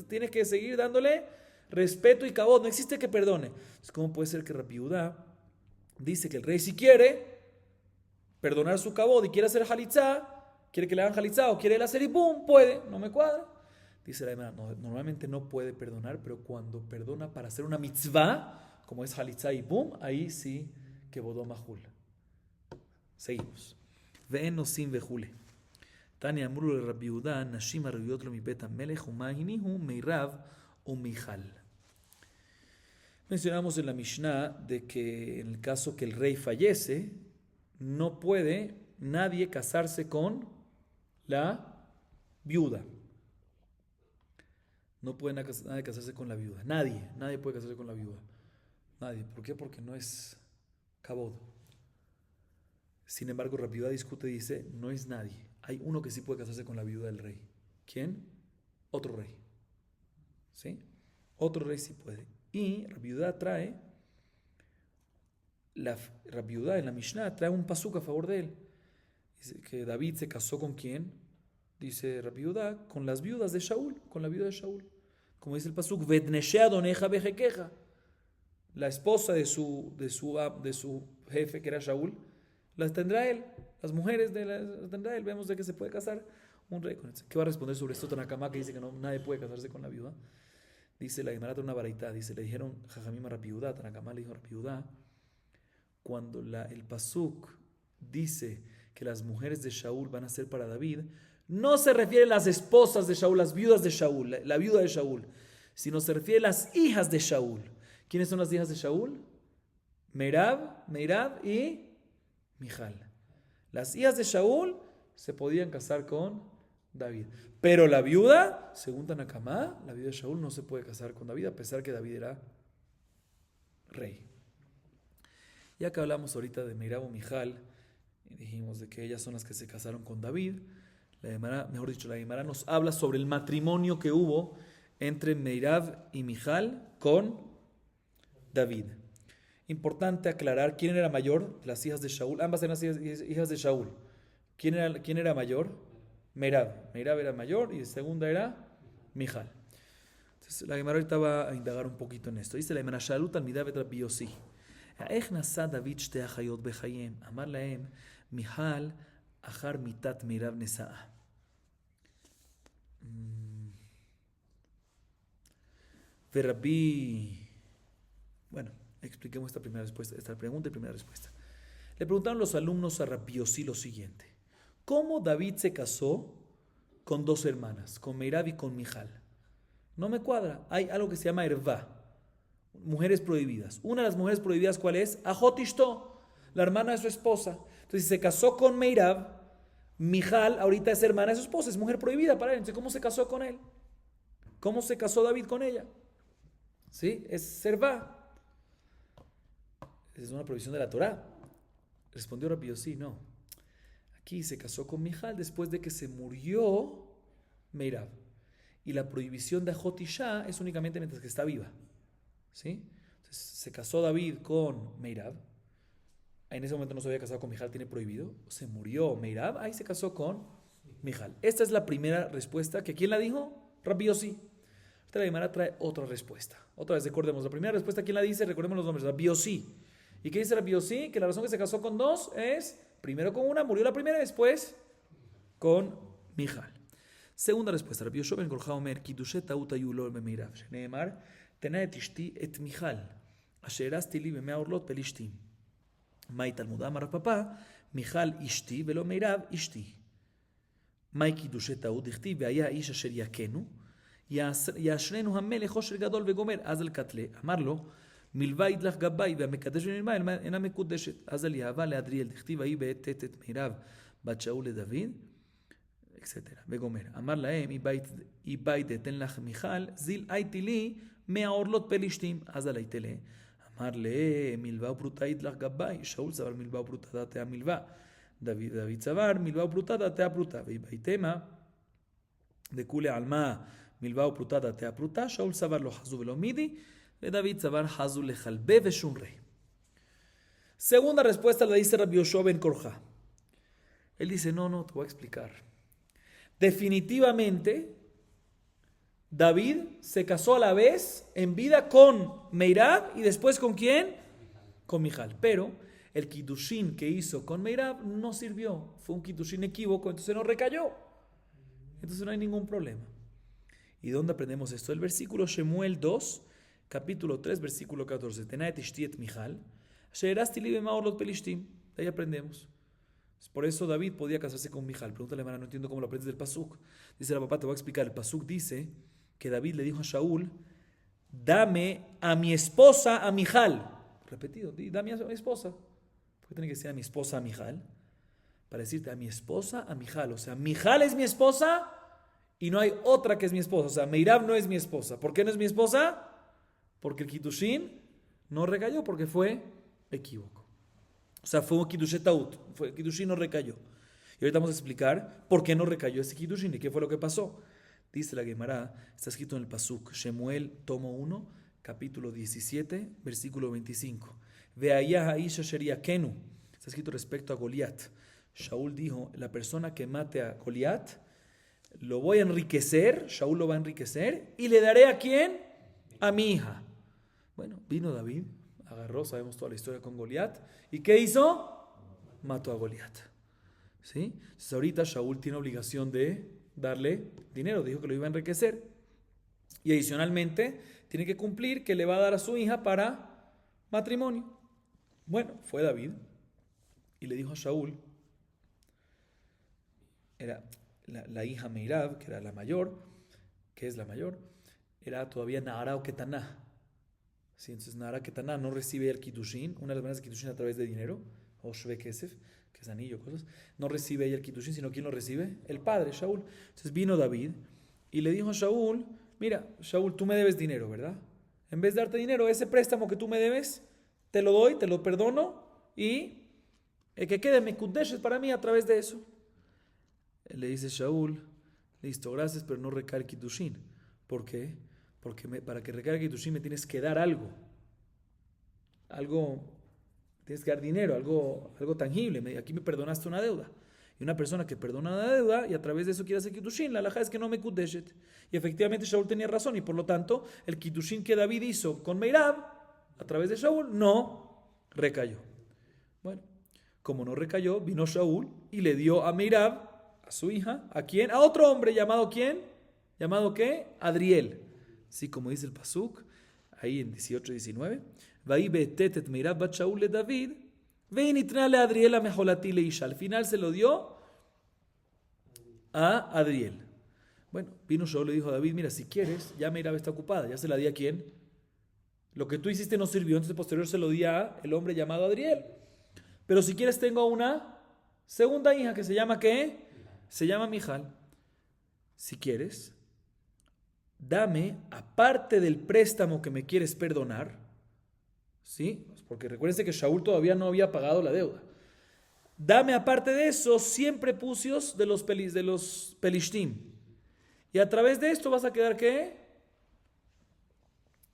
tienes que seguir dándole respeto y kabod. No existe que perdone. Entonces, ¿cómo puede ser que Rabbi Yudá dice que el rey, si quiere perdonar su kabod y quiere hacer halitzá, quiere que le hagan halitzá o quiere él hacer y boom, puede? No me cuadra. Dice la Gemara, no, normalmente no puede perdonar, pero cuando perdona para hacer una mitzvah, como es halitzá y boom, ahí sí que bodó mahul. Seguimos. Ve'en nosim ve'jule. Tania amru le Rabbi Yudá, nashim arruyot lo mi bet hamelech umahinihu meirav umihal. Mencionamos en la Mishnah de que en el caso que el rey fallece, no puede nadie casarse con la viuda. No puede nadie casarse con la viuda. Nadie puede casarse con la viuda. Nadie. ¿Por qué? Porque no es kabod. Sin embargo, Rabbi Yudá discute y dice, no es nadie. Hay uno que sí puede casarse con la viuda del rey. ¿Quién? Otro rey. ¿Sí? Otro rey sí puede. Y Rabbi Yudá trae, Rabbi Yudá en la Mishnah trae un pasuk a favor de él. Dice que David se casó con quién. Dice Rabbi Yudá, con las viudas de Shaul, con la viuda de Shaul. Como dice el pasuk, Vedneshea doneja bejequeja. La esposa de su jefe, que era Shaul, las tendrá él. Las mujeres las tendrá él. Vemos de que se puede casar un rey con él. ¿Qué va a responder sobre esto Tanakama, que dice que nadie puede casarse con la viuda? Dice la Gemara de una baraita, dice, le dijeron Jajamim a Rabbi Yudá, Tanakama le dijo a Rabbi Yudá, cuando el pasuk dice que las mujeres de Shaul van a ser para David, no se refiere a las esposas de Shaul, las viudas de Shaul, la viuda de Shaul, sino se refiere a las hijas de Shaul. ¿Quiénes son las hijas de Shaul? Meirab y Mijal. Las hijas de Shaul se podían casar con David. Pero la viuda, según Tanakama, la viuda de Shaul no se puede casar con David, a pesar que David era rey. Ya que hablamos ahorita de Meirab y Mijal, y dijimos de que ellas son las que se casaron con David, la Gemara nos habla sobre el matrimonio que hubo entre Meirab y Mijal con David. Importante aclarar quién era mayor, las hijas de Shaul. Ambas eran hijas de Shaul. ¿Quién era mayor? Meirab. Meirab era mayor y la segunda era Mijal. Entonces la Gemara ahorita va a indagar un poquito en esto. Dice la Gemara, Shalut al-Midab et Rabbi Yossi. איך נשא דוד שתי אחיות בחייהם? אמר להם, מיכל אחר מיתת מירב נשאה. Verabí. Bueno, expliquemos esta pregunta y primera respuesta. Le preguntaron los alumnos a Rabbi Yossi lo siguiente: ¿cómo David se casó con dos hermanas, con Meirab y con Mijal? No me cuadra. Hay algo que se llama ervá, mujeres prohibidas. Una de las mujeres prohibidas, ¿cuál es? Ajot Ishto, la hermana de su esposa. Entonces, si se casó con Meirab, Mijal ahorita es hermana de su esposa, es mujer prohibida para él. Entonces, ¿cómo se casó con él? ¿Cómo se casó David con ella? ¿Sí? Es servá. Es una prohibición de la Torá. Respondió Rabbi Yossi, no. Aquí se casó con Mijal después de que se murió Meirab. Y la prohibición de Ajot Isha es únicamente mientras que está viva. ¿Sí? Entonces, se casó David con Meirab. En ese momento no se había casado con Mijal, tiene prohibido. Se murió Meirab, ahí se casó con Mijal. Esta es la primera respuesta. ¿Que quién la dijo? Rabbi Yossi. Esta la Gemara trae otra respuesta. Otra vez recordemos, la primera respuesta, ¿quién la dice? Recordemos los nombres, Rabbi Yossi. ¿Y qué dice Rabbi Yossi? Que la razón que se casó con dos es, primero con una, murió la primera, después con Mijal. Segunda respuesta, Rabbi Yoshua ben Korja Omer, Kidushe Taut Hayu Lo Bemeirav, Sheneemar, Tena et Ishti et Michal, Asher Erasti Li Bemea Orlot Pelishtim. Mai Talmud Amar Papa, Michal Ishti Velo Meirav Ishti. Mai Kidushe Taut Dichti Veaya Ish Asher Yakenu, Yashrenu Hamelech Osher Gadol Vegomer, Azel Katle, Amarlo, מלווה ידלך גבאי והמקדש ונלווה אינה מקודשת. אז על יהבה לאדריאל דכתיב ההיא בעת תת את מירב בת שאול לדוד, אקסטרה. וגומר, אמר להם, אי בית אתן לך מיכל, זיל הייתי לי מהעורלות פלישתים. אז על הייתה לה, אמר להם, מלווה ופרוטה ידלך גבאי, שאול סבר מלווה ופרוטה דעתה מלווה. דוד סבר מלווה ופרוטה דעתה פרוטה. ואי ביתמה, דכולי עלמה מלווה ופרוטה דעתה פרוטה, שאול סבר לא חזו ולא מידי, de David Zabar Hazul Lejalbe Beshunre. Segunda respuesta la dice Rabbi Yoshua ben Korja. Él dice, no, te voy a explicar. Definitivamente, David se casó a la vez en vida con Meirab y después ¿con quién? Con Michal. Pero el Kiddushin que hizo con Meirab no sirvió. Fue un Kiddushin equívoco, entonces no recayó. Entonces no hay ningún problema. ¿Y dónde aprendemos esto? El versículo Shemuel 2, capítulo 3, versículo 14. Tenaet ishtiet Michal, sheerasti li bema orlot pelishtim. De ahí aprendemos. Por eso David podía casarse con Michal. Pregúntale, hermana, no entiendo cómo lo aprendes del pasuk. Dice la papá, te voy a explicar. El pasuk dice que David le dijo a Shaul, dame a mi esposa a Michal. Repetido, dame a mi esposa. ¿Por qué tiene que ser a mi esposa a Michal? Para decirte a mi esposa a Michal. O sea, Michal es mi esposa y no hay otra que es mi esposa. O sea, Meirab no es mi esposa. ¿Por qué no es mi esposa? Porque el Kiddushin no recayó, porque fue equívoco. O sea, fue un Kiddushin Taut. El Kiddushin no recayó. Y ahorita vamos a explicar por qué no recayó ese Kiddushin y qué fue lo que pasó. Dice la Gemara, está escrito en el Pasuk, Shemuel, tomo 1, capítulo 17, versículo 25. Veaya Aisha Sheriakenu. Está escrito respecto a Goliat. Shaul dijo, la persona que mate a Goliat, lo voy a enriquecer, Shaul lo va a enriquecer, y le daré ¿a quién? A mi hija. Bueno, vino David, agarró, sabemos toda la historia con Goliat, ¿y qué hizo? Mató a Goliat. ¿Sí? Entonces ahorita Shaul tiene obligación de darle dinero, dijo que lo iba a enriquecer, y adicionalmente tiene que cumplir que le va a dar a su hija para matrimonio. Bueno, fue David y le dijo a Shaul, era la hija Meirab, que era la mayor, que es la mayor, era todavía Nahara o Ketaná. Sí, entonces Nahara Ketaná no recibe el Kiddushin, una de las maneras de Kiddushin a través de dinero, o Shve Kesef, que es anillo, cosas, no recibe ella el Kiddushin, sino ¿quién lo recibe? El padre, Shaul. Entonces vino David y le dijo a Shaul, mira, Shaul, tú me debes dinero, ¿verdad? En vez de darte dinero, ese préstamo que tú me debes, te lo doy, te lo perdono, y el que quede Mekudeshes para mí a través de eso. Le dice Shaul, listo, gracias, pero no recae el Kiddushin. ¿Por qué? Porque para que recaiga el Kiddushin me tienes que dar algo. Tienes que dar dinero, algo tangible. Aquí me perdonaste una deuda. Y una persona que perdona una deuda y a través de eso quiere hacer Kiddushin, la halajá es que no me kudeshet. Y efectivamente Shaul tenía razón y por lo tanto el Kiddushin que David hizo con Meirab a través de Shaul no recayó. Bueno, como no recayó, vino Shaul y le dio a Meirab, a su hija, ¿a quién? A otro hombre llamado ¿quién? ¿Llamado qué? Adriel. Sí, como dice el Pasuk, ahí en 18-19. Vaí betetet Meirab bat Shaul le David, veinitnale Adriel a mejolati le isha. Al final se lo dio a Adriel. Bueno, vino Shaul y le dijo a David, mira, si quieres, ya Meirab está ocupada, ya se la di a quién. Lo que tú hiciste no sirvió, entonces posterior se lo di a el hombre llamado Adriel. Pero si quieres tengo una segunda hija que se llama ¿qué? Se llama Michal. Si quieres, dame, aparte del préstamo que me quieres perdonar, ¿sí? Porque recuérdense que Shaul todavía no había pagado la deuda. Dame, aparte de eso, 100 prepucios de los Pelishtim. Y a través de esto vas a quedar, ¿qué?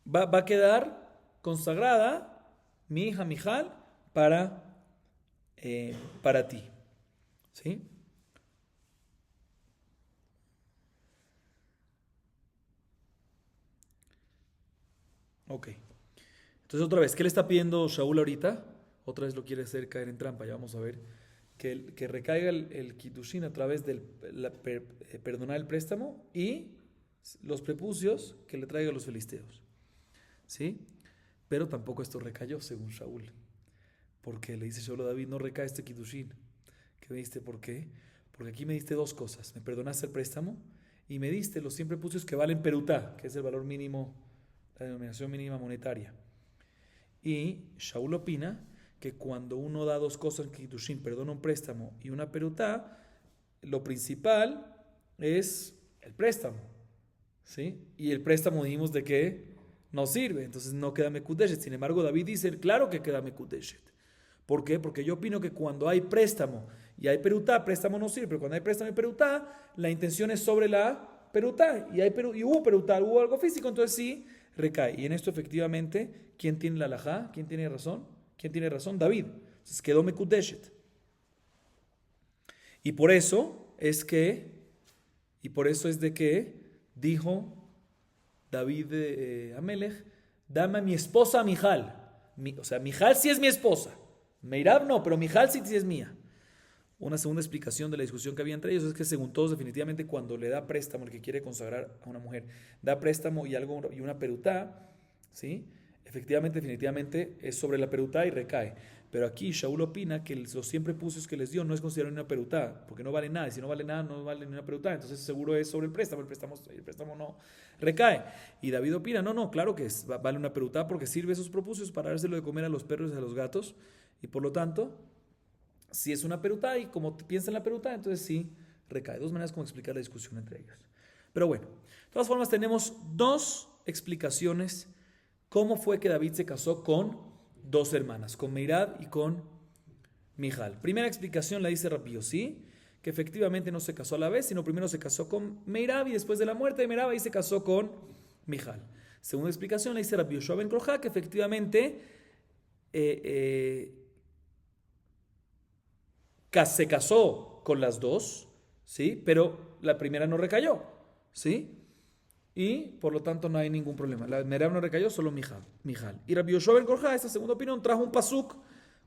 Va a quedar consagrada mi hija Michal para ti. ¿Sí? Ok. Entonces otra vez, ¿qué le está pidiendo Shaul ahorita? Otra vez lo quiere hacer caer en trampa, ya vamos a ver que recaiga el kiddushin a través del perdonar el préstamo y los prepucios que le traigan los filisteos. ¿Sí? Pero tampoco esto recayó, según Shaul. Porque le dice Shaul a David, no recae este kiddushin. ¿Qué me diste? ¿Por qué? Porque aquí me diste dos cosas. Me perdonaste el préstamo y me diste los 100 prepucios que valen perutá, que es el valor mínimo, la denominación mínima monetaria. Y Shaul opina que cuando uno da dos cosas en kiddushin, perdona un préstamo y una perutá, lo principal es el préstamo. ¿Sí? Y el préstamo dijimos de que no sirve, entonces no queda mekudeshet. Sin embargo, David dice, claro que queda mekudeshet. ¿Por qué? Porque yo opino que cuando hay préstamo y hay perutá, préstamo no sirve, pero cuando hay préstamo y perutá, la intención es sobre la perutá, y hubo perutá, hubo algo físico, entonces sí recae. Y en esto efectivamente, ¿quién tiene la halajá? ¿Quién tiene razón? ¿Quién tiene razón? David. Entonces quedó mekudeshet. Y por eso es de que dijo David Amelech, dame a mi esposa Mijal. O sea, Mijal sí es mi esposa. Meirab no, pero Mijal sí es mía. Una segunda explicación de la discusión que había entre ellos es que según todos definitivamente cuando le da préstamo el que quiere consagrar a una mujer, da préstamo y una perutá, ¿sí? Efectivamente, definitivamente es sobre la perutá y recae. Pero aquí Shaul opina que los 100 prepucios que les dio no es considerado una perutá, porque no vale nada, y si no vale nada, no vale ni una perutá, entonces seguro es sobre el préstamo no recae. Y David opina, no, claro que vale una perutá porque sirve esos prepucios para dárselo de comer a los perros y a los gatos, y por lo tanto, si es una perutá y como piensa en la perutá, entonces sí recae. Dos maneras como explicar la discusión entre ellos. Pero bueno, de todas formas tenemos dos explicaciones cómo fue que David se casó con dos hermanas, con Meirab y con Mijal. Primera explicación la dice Rabbi Yossi, que efectivamente no se casó a la vez, sino primero se casó con Meirab y después de la muerte de Meirab ahí se casó con Mijal. Segunda explicación la dice Rabbi Yoshua ben Korja, que efectivamente se casó con las dos, ¿sí? Pero la primera no recayó, ¿sí? Y por lo tanto no hay ningún problema. La Meirab no recayó, solo Mijal. Y Rabbi Yoshua ben Korja, esta segunda opinión, trajo un pasuk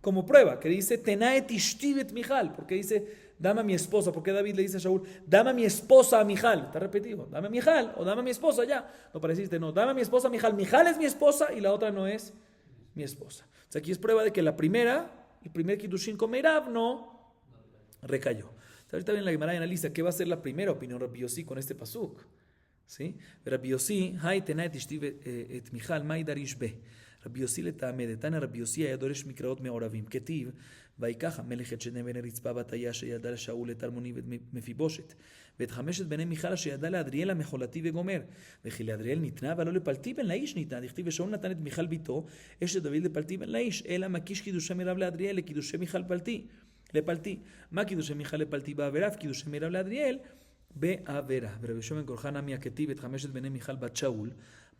como prueba, que dice, Tenaet ishtivet Mijal, porque dice, dame a mi esposa. ¿Por qué David le dice a Shaul, dame a mi esposa a Mijal? Está repetido, dame a Mijal o dame a mi esposa ya. No para decirte, no, dame a mi esposa a Mijal. Mijal es mi esposa y la otra no es mi esposa. O sea, aquí es prueba de que el primer kiddushin con Meirab no recayó. O sea, ahorita bien la Gemara analiza qué va a ser la primera opinión Rabbi Yossi con este pasuk. ¿Sí? Rabbi Yossi, hay tenaet ishtivet et Mijal, mai darish be. רבי יוסי לטעמי דתנא רבי יוסי היה דורש מקראות מעורבים, כתיב ויקח המלך את שני בני רצפה בתיה שידע לשאול את אלמוני ואת מפיבושת ואת 5 בני מיכל שידע לאדריאל המחולתי וגומר וכי לאדריאל ניתנה ולא לפלטי בן לאיש ניתנה, דכתיב ושאול נתן את מיכל ביתו אשת דוד לפלטי בן לאיש, אלא מקיש קידושי מירב לאדריאל לקידושי מיכל לפלטי. מה קידושי מיכל לפלטי בעבירה וקידושי מירב לאדריאל בעבירה. ורבי יהושע בן קורחה נמי הכתיב את 5 בני מיכל בת שאול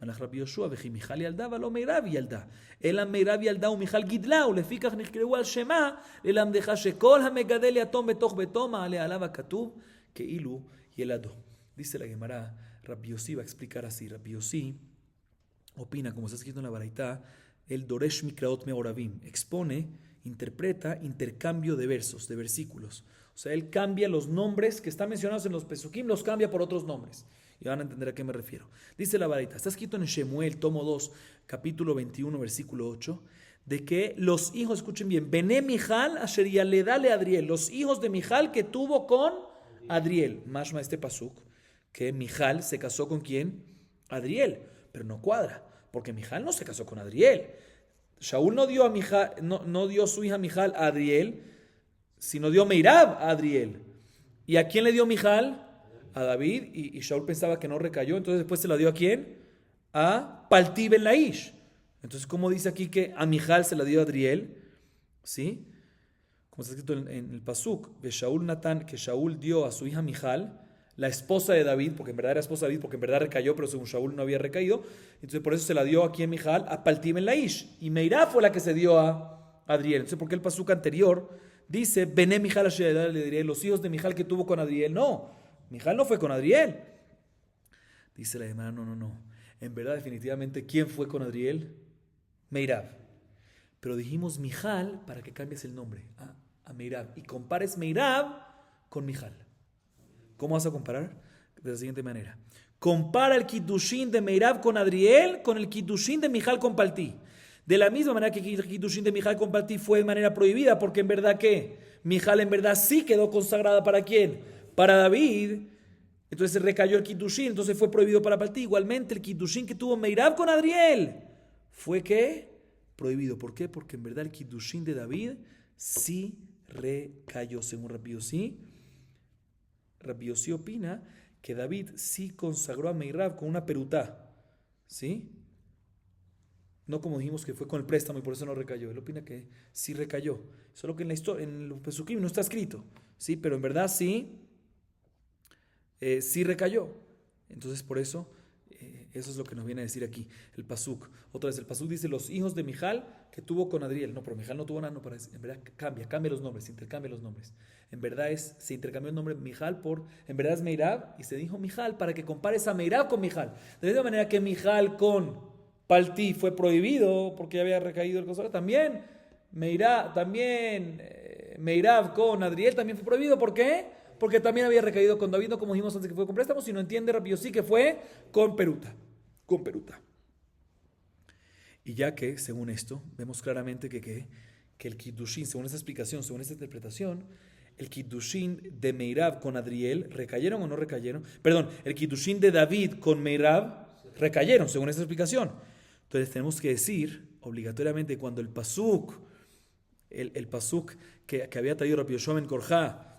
מלך רבי יהושע וכי מיכל ילדה ולא מירב ילדה אלא מירב ילדה ומיכל גידלה ולפיכך נקראו על שמה ללמדך שכל המגדל יתום בתוך ביתו מעלה עליו הכתוב כאילו ילדו. Dice la Gemara, Rabbi Yossi va a explicar así. Rabbi Yossi opina, como está escrito en la Baraitá, el Doresh Mikraot Meoravim, expone, interpreta intercambio de versos, de versículos. O sea, él cambia los nombres que están mencionados en los Pesukim, los cambia por otros nombres. Y van a entender a qué me refiero. Dice la Baraitá, está escrito en Shemuel, tomo 2, capítulo 21, versículo 8, de que los hijos, escuchen bien, Bené Mijal asher yaledale Adriel, los hijos de Mijal que tuvo con Adriel. Mashma este pasuk, que Mijal se casó con ¿quién? Adriel, pero no cuadra, porque Mijal no se casó con Adriel. Shaul no dio a Mijal, no dio su hija Mijal a Adriel, sino dio Meirab a Adriel. ¿Y a quién le dio Mijal? A David, y Shaul pensaba que no recayó, entonces después se la dio ¿a quién? A Palti ben Laish. Entonces, ¿cómo dice aquí que a Mijal se la dio a Adriel? ¿Sí? Como está escrito en el pasuk, de Shaul Natán, que Shaul dio a su hija Mijal, la esposa de David, porque en verdad era esposa de David, porque en verdad recayó, pero según Shaul no había recaído, entonces por eso se la dio aquí en Mijal a Palti ben Laish, y Meirab fue la que se dio a Adriel. Entonces, ¿por qué el pasuk anterior dice, Bené Mijal asher le diría los hijos de Mijal que tuvo con Adriel? No, Mijal no fue con Adriel. Dice la hermana, no. En verdad, definitivamente, ¿quién fue con Adriel? Meirab. Pero dijimos Mijal para que cambies el nombre. a Meirab y compares Meirab con Mijal. ¿Cómo vas a comparar? De la siguiente manera. Compara el Kiddushin de Meirab con Adriel con el Kiddushin de Mijal con Paltí. De la misma manera que el Kiddushin de Mijal con Paltí fue de manera prohibida, porque en verdad que Mijal en verdad sí quedó consagrada ¿para quién? Para David. Entonces recayó el Kiddushin, entonces fue prohibido para Paltí. Igualmente el Kiddushin que tuvo Meirab con Adriel fue ¿qué? Prohibido. ¿Por qué? Porque en verdad el Kiddushin de David sí recayó, según Rabbi Yossi. Rabbi Yossi opina que David sí consagró a Meirab con una perutá, ¿sí? No como dijimos que fue con el préstamo y por eso no recayó. Él opina que sí recayó. Solo que en la historia, en los Pesukim no está escrito, ¿sí? Pero en verdad sí, sí recayó. Entonces por eso, eso es lo que nos viene a decir aquí el Pasuk. Otra vez el Pasuk dice los hijos de Mijal que tuvo con Adriel. No, pero Mijal no tuvo nada, no parece. En verdad cambia los nombres, intercambia los nombres. En verdad se intercambió el nombre Mijal en verdad es Meirab y se dijo Mijal para que compares a Meirab con Mijal. De la misma manera que Mijal con Paltí fue prohibido porque ya había recaído el consuelo, también Meirab con Adriel también fue prohibido. ¿Por qué? Porque también había recaído con David, no como dijimos antes que fue con préstamo, sino entiende Rabbi Yossi que fue con peruta. Y ya que, según esto, vemos claramente que el Kiddushin, según esta explicación, según esta interpretación, el Kiddushin de Meirab con Adriel, ¿recayeron o no recayeron? Perdón, el Kiddushin de David con Meirab recayeron, según esta explicación. Entonces tenemos que decir, obligatoriamente, cuando el Pasuk que había traído Rabbi Yoshua ben Korja,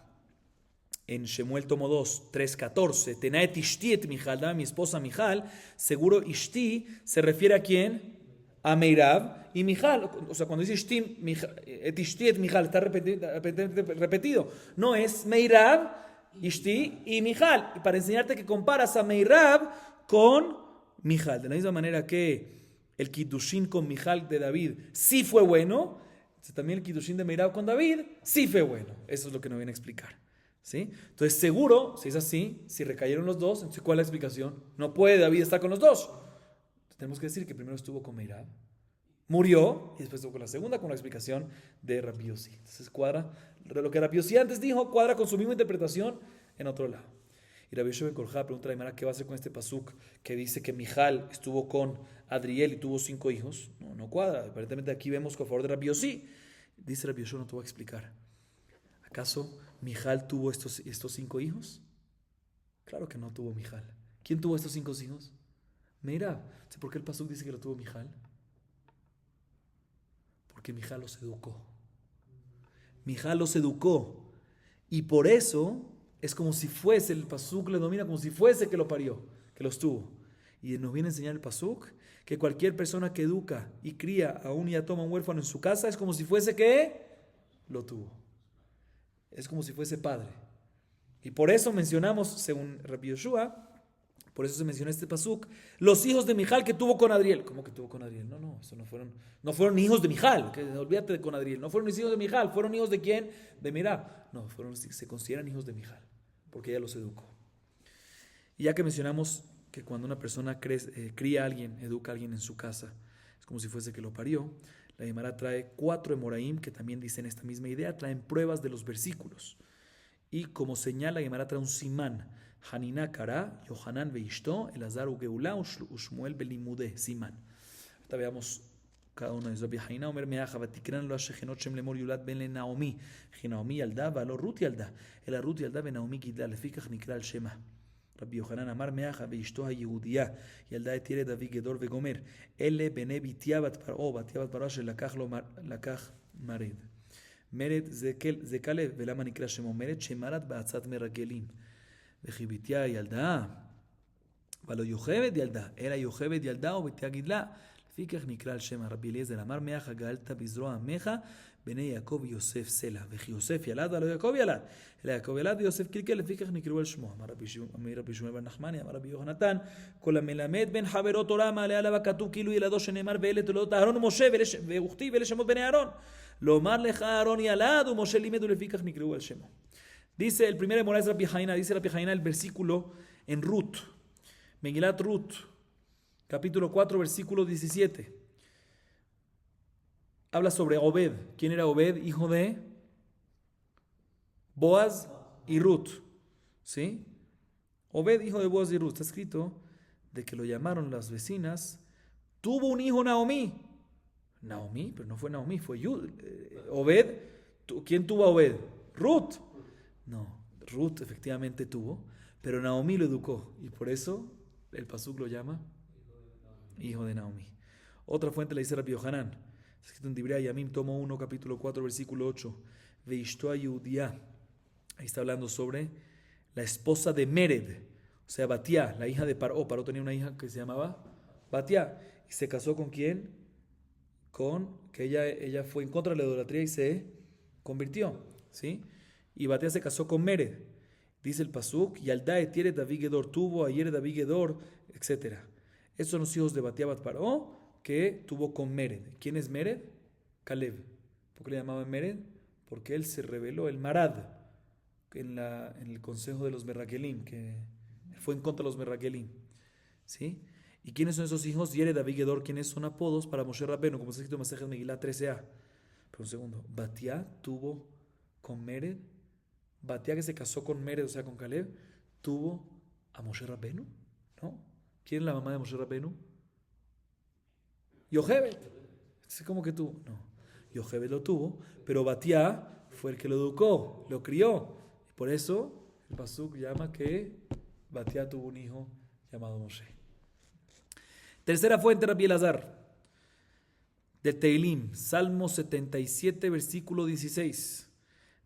en Shemuel tomo 2, 3.14, Tenaet Ishti et Mijal, dame mi esposa Mijal, seguro Ishti se refiere a quién? A Meirab y Mijal. O sea, cuando dice Ishti et Mijal, está repetido. No, es Meirab, Ishti y Mijal. Y para enseñarte que comparas a Meirab con Mijal. De la misma manera que el Kiddushin con Mijal de David sí fue bueno, también el Kiddushin de Meirab con David sí fue bueno. Eso es lo que nos viene a explicar. ¿Sí? Entonces seguro, si es así, si recayeron los dos, entonces ¿cuál es la explicación? No puede David estar con los dos. Tenemos que decir que primero estuvo con Meirab, murió, y después estuvo con la segunda, con la explicación de Rabbi Yossi. Entonces cuadra, lo que Rabbi Yossi antes dijo, cuadra con su misma interpretación en otro lado. Y Rabbi Yoshua ben Korja pregunta a la Gemara, ¿qué va a hacer con este pasuk que dice que Mijal estuvo con Adriel y tuvo 5 hijos? No cuadra. Aparentemente aquí vemos que a favor de Rabbi Yossi. Dice Rabbi Yoshua, no te voy a explicar. ¿Acaso Mijal tuvo estos 5 hijos? Claro que no tuvo Mijal. ¿Quién tuvo estos 5 hijos? Meirab. ¿Por qué el pasuk dice que lo tuvo Mijal? Porque Mijal los educó. Mijal los educó. Y por eso es como si fuese, el pasuk le domina como si fuese que lo parió, que los tuvo. Y nos viene a enseñar el pasuk que cualquier persona que educa y cría a un yatom, a un huérfano en su casa, es como si fuese que lo tuvo. Es como si fuese padre. Y por eso mencionamos, según Rabbi Yoshua, por eso se menciona este pasuk, los hijos de Mijal que tuvo con Adriel. ¿Cómo que tuvo con Adriel? No, eso no fueron hijos de Mijal, que olvídate de con Adriel. No fueron hijos de Mijal, fueron hijos de quién? De Meirab. No, se consideran hijos de Mijal, porque ella los educó. Y ya que mencionamos que cuando una persona cría a alguien, educa a alguien en su casa, es como si fuese que lo parió, la Gemara trae 4 Emoraim que también dicen esta misma idea, traen pruebas de los versículos. Y como señal, la Gemara trae un simán. Haniná Kara, Yohanan Veishto, Elazar Ugeulá, Ushmuel Belimudé, simán. Ahorita veamos cada uno de ellos. Rabbi Haina Omer Meaja, Vatikran lo Ashechenot Shem Lemor Yulat Ben Le Naomi. Naomi Yalda, Valo Ruth Yalda. El Ruth Yalda Ben Naomi Gidla, Lefikach Nikra al Shema. Rabbi Yohanan Amar Meaja, Veishto HaYehudiyah, Yalda Etire David Gedor Vegomer. Ele Bene Bitia Bat Paro, Batia Bat Paro, Lakach Mared. Mered Zekalev, Velama Nikra Shemo Mered, Shemarat Ba'atzat Meragelim. וחיביתיה ילדה, ולא יוכבד ילדה, אלא יוכבד ילדה וביתיה גידלה. לפיכך נקרא על שם רבי אליעזר, אמר מאחה גאלת בזרוע עמך, בני יעקב יוסף סלע. וכי יוסף ילד ולא יעקב ילד, אלא יעקב ילד ויוסף קלקל, לפיכך נקראו על שמו. אמר רבי שמואל בר נחמני, אמר רבי יוחנן, כל המלמד בין חברו תורה מעלה עליו הכתוב כאילו ילדו שנאמר ואלה תולדות אהרון ומשה וכתיב ואלה שמות בני אהרון. לומר לך אהרון ילד ומשה לימד ולפיכך נקראו על שמו. Dice el primer Emorá es Rabbi Haina, dice Rabbi Haina el versículo en Ruth, Megilat Ruth, capítulo 4, versículo 17. Habla sobre Obed. ¿Quién era Obed? Hijo de Boaz y Ruth. ¿Sí? Obed, hijo de Boaz y Ruth. Está escrito de que lo llamaron las vecinas. Tuvo un hijo Naomi. Naomi, pero no fue Naomi, fue Obed. ¿Quién tuvo a Obed? Ruth. No, Ruth efectivamente tuvo, pero Naomi lo educó. Y por eso el pasuk lo llama hijo de Naomi. Otra fuente la dice Rabbi Yohanan. Está escrito en Divrei Yamim, tomo 1, capítulo 4, versículo 8. Veishto Yehudiá. Ahí está hablando sobre la esposa de Mered, o sea, Batia, la hija de Paró. Paró tenía una hija que se llamaba Batia. ¿Y se casó con quién? Con que ella fue en contra de la idolatría y se convirtió. ¿Sí? Y Batia se casó con Mered. Dice el pasuk, Yaldae tiere David Gedor, tuvo ayer David Gedor, etc. Estos son los hijos de Batia Bat Paró que tuvo con Mered. ¿Quién es Mered? Caleb. ¿Por qué le llamaban Mered? Porque él se rebeló, el Marad, en el consejo de los Merrakelim, que fue en contra de los Merrakelim. ¿Sí? ¿Y quiénes son esos hijos? Yere David Gedor, ¿quiénes son apodos para Moshe Rabbenu? Como está escrito en Masejet Megilá 13a. Pero un segundo, Batia tuvo con Mered, Batia que se casó con Mered, o sea con Caleb, tuvo a Moshe Rabbenu, ¿no? ¿Quién es la mamá de Moshe Rabbenu? Yochebed. Es como que tuvo, no. Yochebed lo tuvo, pero Batia fue el que lo educó, lo crió. Y por eso el pasuk llama que Batia tuvo un hijo llamado Moshe. Tercera fuente, Rabbi Elazar, del Teilim, Salmo 77, versículo 16.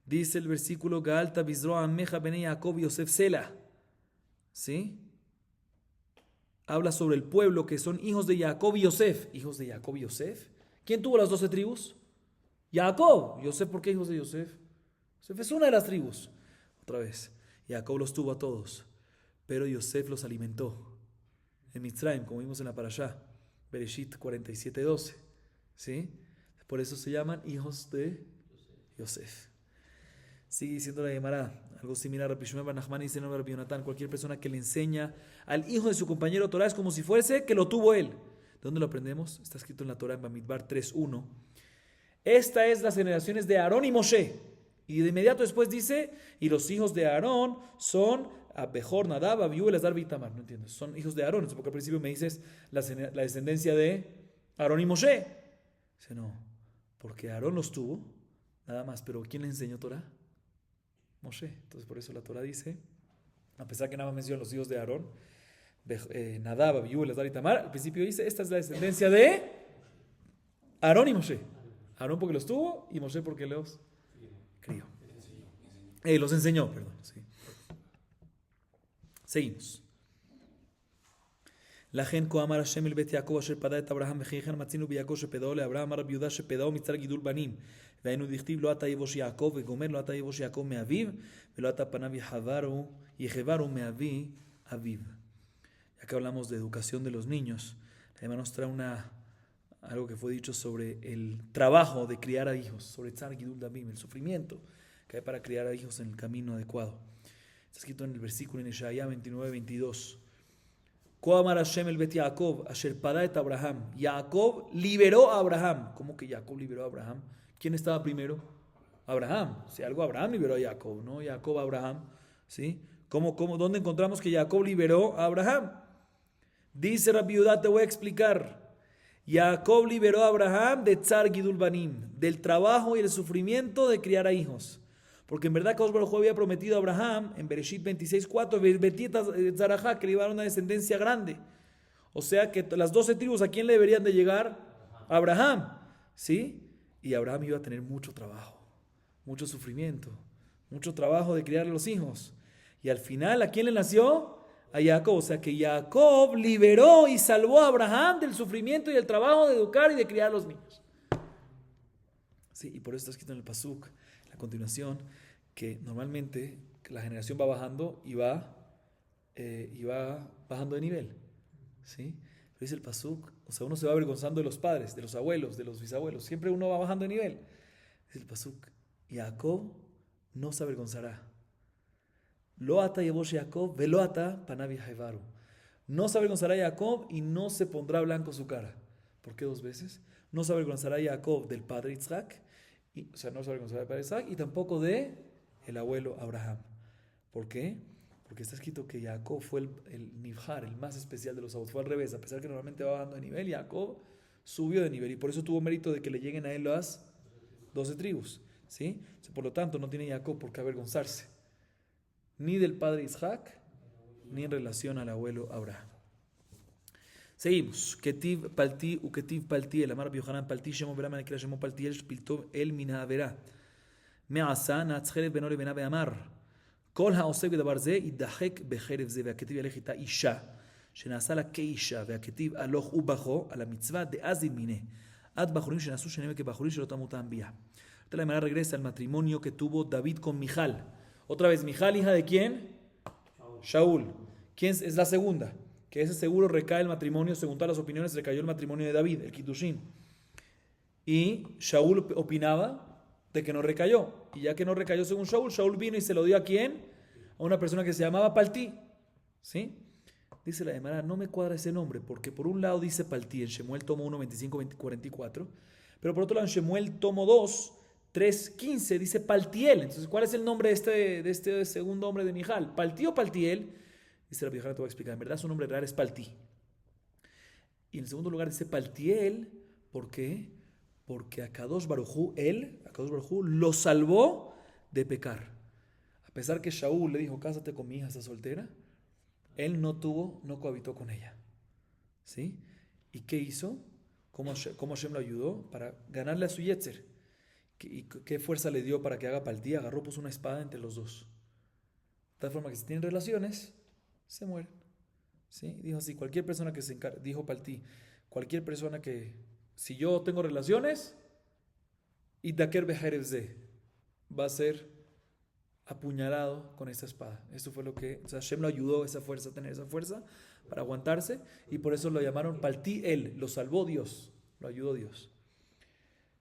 Dice el versículo, Gaalta bizroa ameja bene Jacob Yosef Sela. ¿Sí? Habla sobre el pueblo que son hijos de Jacob y Yosef. ¿Hijos de Jacob y Yosef? ¿Quién tuvo las 12 tribus? Jacob. Yosef, ¿por qué hijos de Yosef? Yosef es una de las tribus. Otra vez, Jacob los tuvo a todos, pero Yosef los alimentó. En Mitzrayim, como vimos en la Parashá, Bereshit 47:12. ¿Sí? Por eso se llaman hijos de Yosef. Sigue diciendo la Gemara, algo similar a Rabbi Shmuel bar Nachman y dice no Rabbi Yonatán, cualquier persona que le enseña al hijo de su compañero Torah es como si fuese que lo tuvo él. ¿De dónde lo aprendemos? Está escrito en la Torah en Bamidbar 3:1. Esta es las generaciones de Aarón y Moshe. Y de inmediato después dice, y los hijos de Aarón son Abejor, Nadab, Abiú, Elazar y Itamar. No entiendo, son hijos de Aarón. Porque al principio me dices la descendencia de Aarón y Moshe. Dice no, porque Aarón los tuvo, nada más. Pero ¿quién le enseñó Torah? Moshe. Entonces por eso la Torah dice, a pesar que nada más menciona los hijos de Aarón, Nadab, Abiú, Elazar y Tamar, al principio dice, esta es la descendencia de Aarón y Moshe. Aarón porque los tuvo y Moshe porque los crió. Los enseñó, perdón. Sí. Seguimos. לכן כה אמר השם אל בית יעקב אשר פדה את אברהם וכי כן מצינו ביעקב שפדאו לאברהם אמר רבי יהודה שפדאו מצר גידול בנים והיינו דכתיב לא אתה יבוש יעקב וגומר לא אתה יבוש יעקב מאביו ולא אתה פניו יחברו מאבי אביו. Ya que hablamos de educación de los niños, además nos trae algo que fue dicho sobre el trabajo de criar a hijos, sobre tzar gidul damim, el sufrimiento que hay para criar a hijos en el camino adecuado. Está escrito en el versículo en Ishaya 29:22. Koamar Hashem el Bet Yaakov, Asher Pada et Abraham. Jacob liberó a Abraham. ¿Cómo que Jacob liberó a Abraham? ¿Quién estaba primero? Abraham. Si algo Abraham liberó a Jacob, ¿no? Jacob a Abraham. ¿Sí? ¿Dónde encontramos que Jacob liberó a Abraham? Dice Rabbi Yehuda, te voy a explicar. Jacob liberó a Abraham de Tzar Gidul Banim, del trabajo y el sufrimiento de criar a hijos. Porque en verdad Kadosh Baruj Hu había prometido a Abraham en Bereshit 26:4 que le iba a dar una descendencia grande. O sea que las 12 tribus, ¿a quién le deberían de llegar? A Abraham. ¿Sí? Y Abraham iba a tener mucho trabajo, mucho sufrimiento, mucho trabajo de criar a los hijos. Y al final, ¿a quién le nació? A Jacob. O sea que Jacob liberó y salvó a Abraham del sufrimiento y del trabajo de educar y de criar a los niños. Sí, y por eso está escrito en el pasuk, a continuación, que normalmente la generación va bajando y va bajando de nivel. ¿Sí? Pero dice el pasuk, o sea, uno se va avergonzando de los padres, de los abuelos, de los bisabuelos. Siempre uno va bajando de nivel. Dice el pasuk, Jacob no se avergonzará. Lo ata yevosh Jacob, velo ata panav yahavaru. No se avergonzará Jacob y no se pondrá blanco su cara. ¿Por qué 2 veces? No se avergonzará Jacob del padre Isaac, o sea, no se avergonzará del padre Isaac, y tampoco de el abuelo Abraham. ¿Por qué? Porque está escrito que Jacob fue el Nibjar, el más especial de los abuelos. Fue al revés, a pesar que normalmente va bajando de nivel, Jacob subió de nivel y por eso tuvo mérito de que le lleguen a él las 12 tribus. ¿Sí? Por lo tanto, no tiene Jacob por qué avergonzarse, ni del padre Isaac, ni en relación al abuelo Abraham. Seguimos. Ketiv palti u ketiv palti el amar Yohanan palti shemo verá manekira shemo palti el shpilto el mina verá me'asa natzcherev beno lebena be'amar kol ha'osek b'davar ze yidachek becherev ze ve'aketiv yalech ita isha שנעשה לה כאישה והכתיב הלוך ובכו על המצווה דאז ימינה עד בחורים שנעשו שניהם כבחורים שלא תמות האנבייה. Entonces la Gemara regresa al matrimonio que tuvo David con Mijal. Otra vez, Mijal, hija de ¿quién? Shaul. ¿Quién es la segunda? Que ese seguro recae el matrimonio, según todas las opiniones, recayó el matrimonio de David, el Kiddushin. Y Shaul opinaba de que no recayó. Y ya que no recayó según Shaul, Shaul vino y se lo dio ¿a quién? A una persona que se llamaba Palti. ¿Sí? Dice la Gemara, no me cuadra ese nombre, porque por un lado dice Palti en Shemuel tomo 1, 25, 44, pero por otro lado en Shemuel tomo 2, 3, 15 dice Paltiel. Entonces, ¿cuál es el nombre de este segundo hombre de Mijal? ¿Palti o Paltiel? Dice la Yohanan, te voy a explicar. En verdad su nombre real es Palti. Y en segundo lugar dice Paltiel, ¿por qué? Porque Akadosh Baruj Hu, lo salvó de pecar. A pesar que Shaul le dijo, cásate con mi hija, está soltera, él no cohabitó con ella. ¿Sí? ¿Y qué hizo? ¿Cómo Hashem lo ayudó? Para ganarle a su Yetzer. ¿Y qué fuerza le dio para que haga Palti? Agarró, puso una espada entre los dos. De tal forma que si tienen relaciones, se mueren. ¿Sí? Dijo así, cualquier persona que dijo Palti, cualquier persona que, si yo tengo relaciones, Idaker Bejerevze, va a ser apuñalado con esta espada. Esto fue lo que, o sea, Hashem lo ayudó a tener esa fuerza para aguantarse, y por eso lo llamaron Palti él, lo salvó Dios, lo ayudó Dios.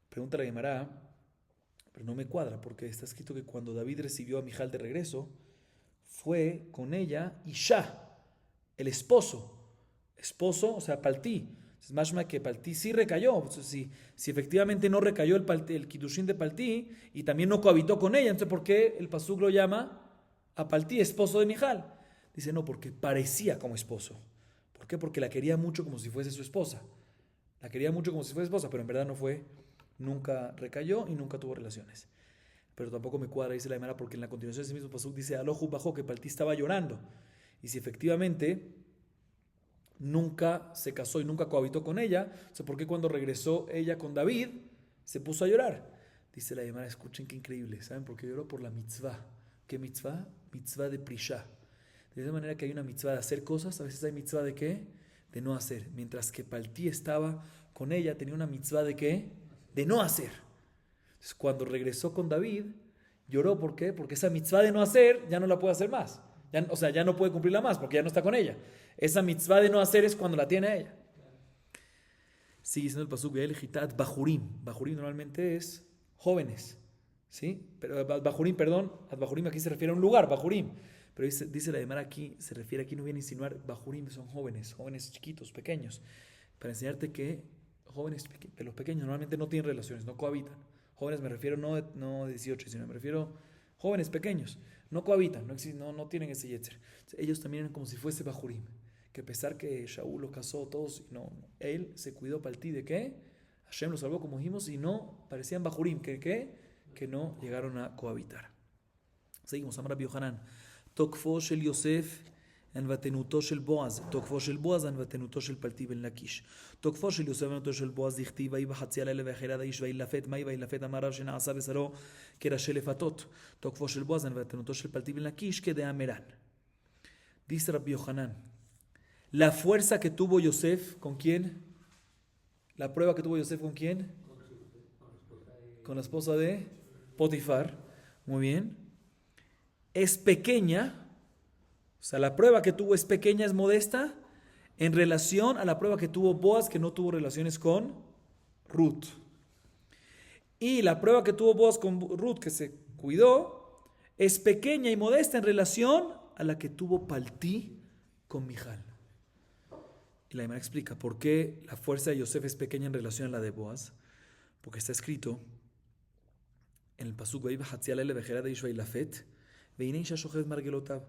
Pregunta la Gemara, pero no me cuadra, porque está escrito que cuando David recibió a Mijal de regreso, fue con ella Isha, el esposo, o sea, Palti. Es más que Palti sí recayó. Entonces, si efectivamente no recayó el Kiddushin de Palti y también no cohabitó con ella, entonces ¿por qué el pasuk lo llama a Palti esposo de Mijal? Dice, no, porque parecía como esposo. ¿Por qué? Porque la quería mucho como si fuese su esposa. La quería mucho como si fuese esposa, pero en verdad no fue, nunca recayó y nunca tuvo relaciones. Pero tampoco me cuadra, dice la Gemara, porque en la continuación de ese mismo pasuk dice, Alohu bajó, que Palti estaba llorando. Y si efectivamente nunca se casó y nunca cohabitó con ella, o sea, ¿por qué cuando regresó ella con David se puso a llorar? Dice la Gemara, escuchen qué increíble, ¿saben? Porque lloró por la mitzvah. ¿Qué mitzvah? Mitzvah de Prisha. De esa manera que hay una mitzvah de hacer cosas, a veces hay mitzvah de ¿qué? De no hacer. Mientras que Palti estaba con ella, tenía una mitzvah de ¿qué? De no hacer. Entonces, cuando regresó con David, lloró, ¿por qué? Porque esa mitzvah de no hacer ya no la puede hacer más. Ya no puede cumplirla más porque ya no está con ella. Esa mitzvah de no hacer es cuando la tiene a ella. Sigue siendo el pasuk de Hitat Bajurim. Bajurim normalmente es jóvenes. ¿Sí? Pero Bajurim, perdón, Bajurim aquí se refiere a un lugar, Bajurim. Pero dice la Gemara aquí, se refiere aquí, no viene a insinuar, Bajurim son jóvenes chiquitos, pequeños. Para enseñarte que jóvenes de los pequeños normalmente no tienen relaciones, no cohabitan. Jóvenes me refiero no de 18, sino me refiero jóvenes pequeños. No cohabitan, no tienen ese yetzer. Ellos también eran como si fuese Bajurim. Que a pesar que Shaul los casó todos, él se cuidó para el ti de qué. Hashem los salvó, como dijimos, y no parecían Bajurim. Que no llegaron a cohabitar. Seguimos. Amar Rabbi Yohanan. Tokfo shel Yosef en vatenuto shel Boaz. Tokfo shel Boaz en vatenuto shel Palti ben Lakish. תוקפו של יוסף ונותו של בועז דכתיב ויהי בחצי הלילה ויחרד האיש וילפת מהי וילפת אמר רב שנעשה בשרו כראשי לפתות. תוקפו של בועז ונותו של פלטי בן לקיש כדאמרן. Dice Rabbi Yohanan, la fuerza que tuvo Yosef, ¿con quién? La prueba que tuvo Yosef, ¿con quién? Con la esposa de Potifar. Muy bien. Es pequeña, o sea, la prueba que tuvo es pequeña, es modesta, en relación a la prueba que tuvo Boaz, que no tuvo relaciones con Ruth. Y la prueba que tuvo Boaz con Ruth, que se cuidó, es pequeña y modesta en relación a la que tuvo Palti con Mijal. Y la Gemara explica por qué la fuerza de Yosef es pequeña en relación a la de Boaz. Porque está escrito en el pasuk, Veiba Hatzialele Vejera de Ishva y Lafet, Veinei Shashohet Margelotav.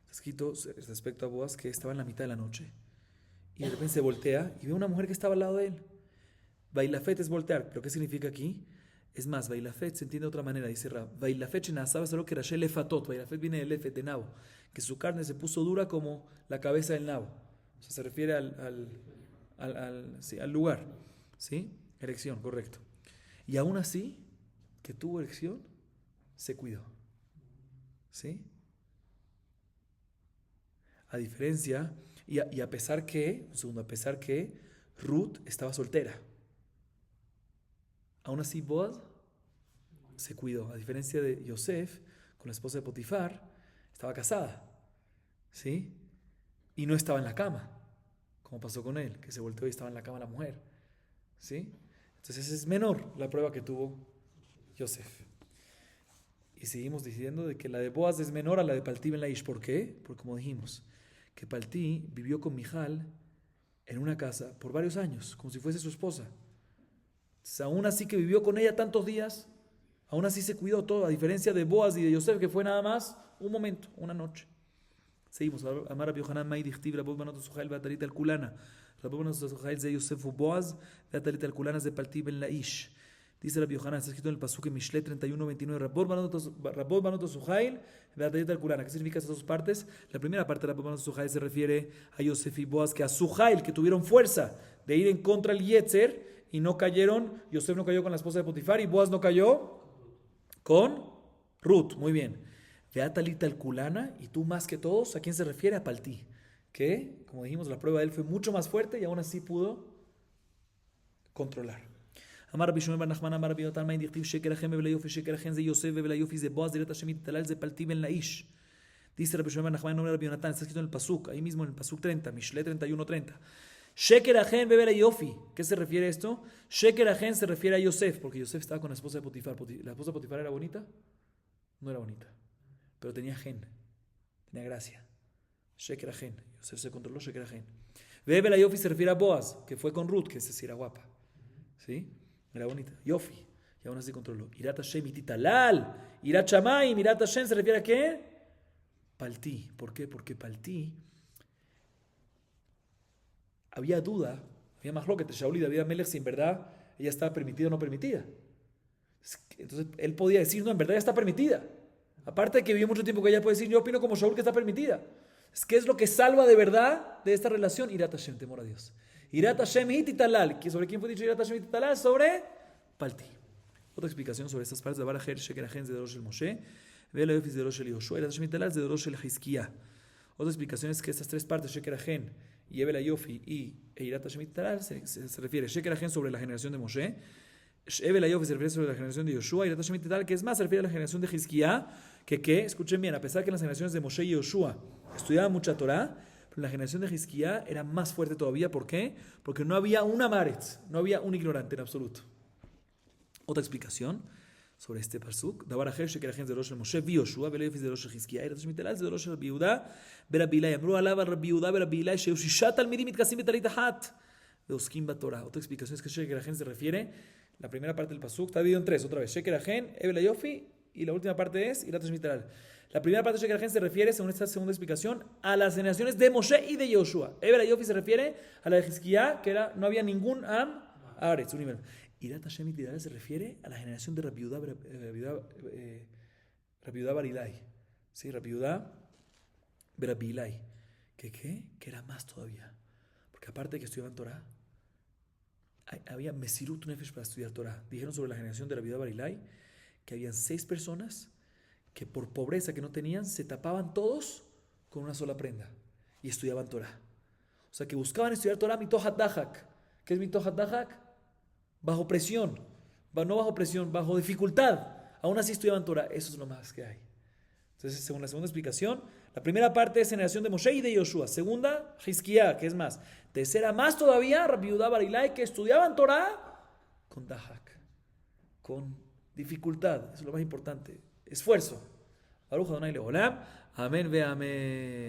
Está escrito respecto a Boaz que estaba en la mitad de la noche. Y de repente se voltea y ve una mujer que estaba al lado de él. Bailafet es voltear, pero ¿qué significa aquí? Es más, Bailafet se entiende de otra manera, dice Rab. Bailafet shenasaba es algo que era Shelefatot. Bailafet viene del Efet de nabo, que su carne se puso dura como la cabeza del nabo. O sea, se refiere al lugar. ¿Sí? Erección, correcto. Y aún así, que tuvo erección, se cuidó. ¿Sí? A diferencia, y a pesar que, a pesar que Ruth estaba soltera. Aún así, Boaz se cuidó. A diferencia de Yosef, con la esposa de Potifar, estaba casada. ¿Sí? Y no estaba en la cama, como pasó con él, que se volteó y estaba en la cama la mujer. ¿Sí? Entonces es menor la prueba que tuvo Yosef. Y seguimos diciendo de que la de Boaz es menor a la de Paltí ben Laish. ¿Por qué? Porque como dijimos, que Paltí vivió con Mijal en una casa por varios años, como si fuese su esposa. Entonces, aún así que vivió con ella tantos días, aún así se cuidó todo, a diferencia de Boaz y de Yosef, que fue nada más un momento, una noche. Seguimos. Amar Rabbi Yohanan Mai dichtiv Rabot Banot Sujail Beatalit al Kulana. Rabot Banot Sujail de Yosef u Boaz, Beatalit al Kulana de Paltí ben Laish. Dice Rabbi Yohanan, está escrito en el pasuk en Mishle 31-29, Rabot Banot Sujail Beatalit al Kulana. ¿Qué significa esas dos partes? La primera parte de Rabot Banot Sujail se refiere a Yosef y Boaz, que a Sujail, que tuvieron fuerza de ir en contra del Yetzer y no cayeron. Yosef no cayó con la esposa de Potifar y Boaz no cayó con Ruth. Muy bien. Beatalit al Kulana, y tú más que todos, ¿a quién se refiere? A Paltí, que, como dijimos, la prueba de él fue mucho más fuerte y aún así pudo controlar. Amar Rabbi Shmuel bar Nachman, Amar Rabbi Yotan Mai dichtiv Sheker Achem Bebel Yofi, Sheker Achem ze Yosef Bebel Yofi ze Boaz Dirat Hashem Talal ze Paltí ben Laish. Dice Rabbi Shmuel bar Nachman en nombre de Rabbi Yonatan, está escrito en el pasuk, ahí mismo en el pasuk 30, Mishle 31-30. Sheker Achem Bebel Yofi. ¿Qué se refiere a esto? Sheker Achem se refiere a Yosef, porque Yosef estaba con la esposa de Potifar. ¿La esposa de Potifar era bonita? No era bonita, pero tenía gen, tenía gracia. Sheker Ajen, Yosef se controló Sheker Ajen. Bebel Yofi se refiere a Boaz, que fue con Ruth, que sí era guapa. ¿Sí? Era bonita. Yofi, y aún así controló. Irat Hashem ititalal, Irat Shamayim, Irat Hashem se refiere a qué? Paltí. ¿Por qué? Porque Paltí había duda, había más que Shaul y David Amelech si en verdad ella estaba permitida o no permitida. Entonces él podía decir, no, en verdad ya está permitida. Aparte de que vivió mucho tiempo que ella puede decir, yo opino como Shaul que está permitida. ¿Qué es lo que salva de verdad de esta relación? Irat Hashem, temor a Dios. Irat Hashem hititalal. ¿Sobre quién fue dicho Irat Hashem hititalal? Sobre Paltí. Otra explicación sobre estas partes de Barajer, Sheker Ajen, de Dorosh el Moshe, Vela Yofis de Dorosh el Yoshua, Irat Hashem hititalal, de Dorosh el Hizkiah. Otra explicación es que estas tres partes, Sheker Ajen, y Vela Yofi y Irat Hashem hititalal, se refiere Sheker Ajen sobre la generación de Moshe, Ebel Ayof se refiere sobre la generación de Yoshua y Irat Hashem hititalal, que es más, se refiere a la generación de Hizkiah, que, escuchen bien, a pesar que en las generaciones de Moshe y Yoshua estudiaban mucha Torah, pero la generación de Hizkiah era más fuerte todavía. ¿Por qué? Porque no había un amaretz, no había un ignorante en absoluto. Otra explicación sobre este pasuk. Dabar acher sheker achen de Rosh Moshe vi Yoshua velo yofis de Rosh Hizkiah Irat Hashem hititalal de Rosh Rabbi Yehuda berabbi Ilai. Amru alav Rabbi Yehuda berabbi Ilai shehu shisha talmidim mitkasim betalit ahat veoskim batorah. Otra explicación es que sheker achen se refiere, la primera parte del pasuk está dividido en tres, otra vez, Sheker Ajen, Ebel Yofi, y la última parte es Irat Hashem hititalal. La primera parte de Sheker Ajen se refiere, según esta segunda explicación, a las generaciones de Moshe y de Yoshua. Ebel Yofi se refiere a la de Hizkiah, que era, no había ningún Aretz, un nivel. Irat Hashem hititalal se refiere a la generación de Rabbi Yehuda bar Ilai. Sí, Rabbi Yehuda bar Ilai. ¿Qué? Que era más todavía. Porque aparte de que estudiaban Torah, había Mesirut Nefesh para estudiar Torah. Dijeron sobre la generación de Rabbi Yehuda bar Ilai que habían 6 personas que por pobreza que no tenían se tapaban todos con una sola prenda y estudiaban Torah. O sea que buscaban estudiar Torah mitohat dahak. ¿Qué es mitohat dahak? Bajo presión, no bajo presión, bajo dificultad. Aún así estudiaban Torah. Eso es lo más que hay. Entonces, según la segunda explicación, la primera parte es generación de Moshe y de Yoshua. Segunda, Hizkiah, que es más. Tercera, más todavía, Rabbi Yehuda bar Ilai, que estudiaban Torah con dahak, con dificultad. Eso es lo más importante. Esfuerzo. Baruch Adonai Leolam. Amén ve amén.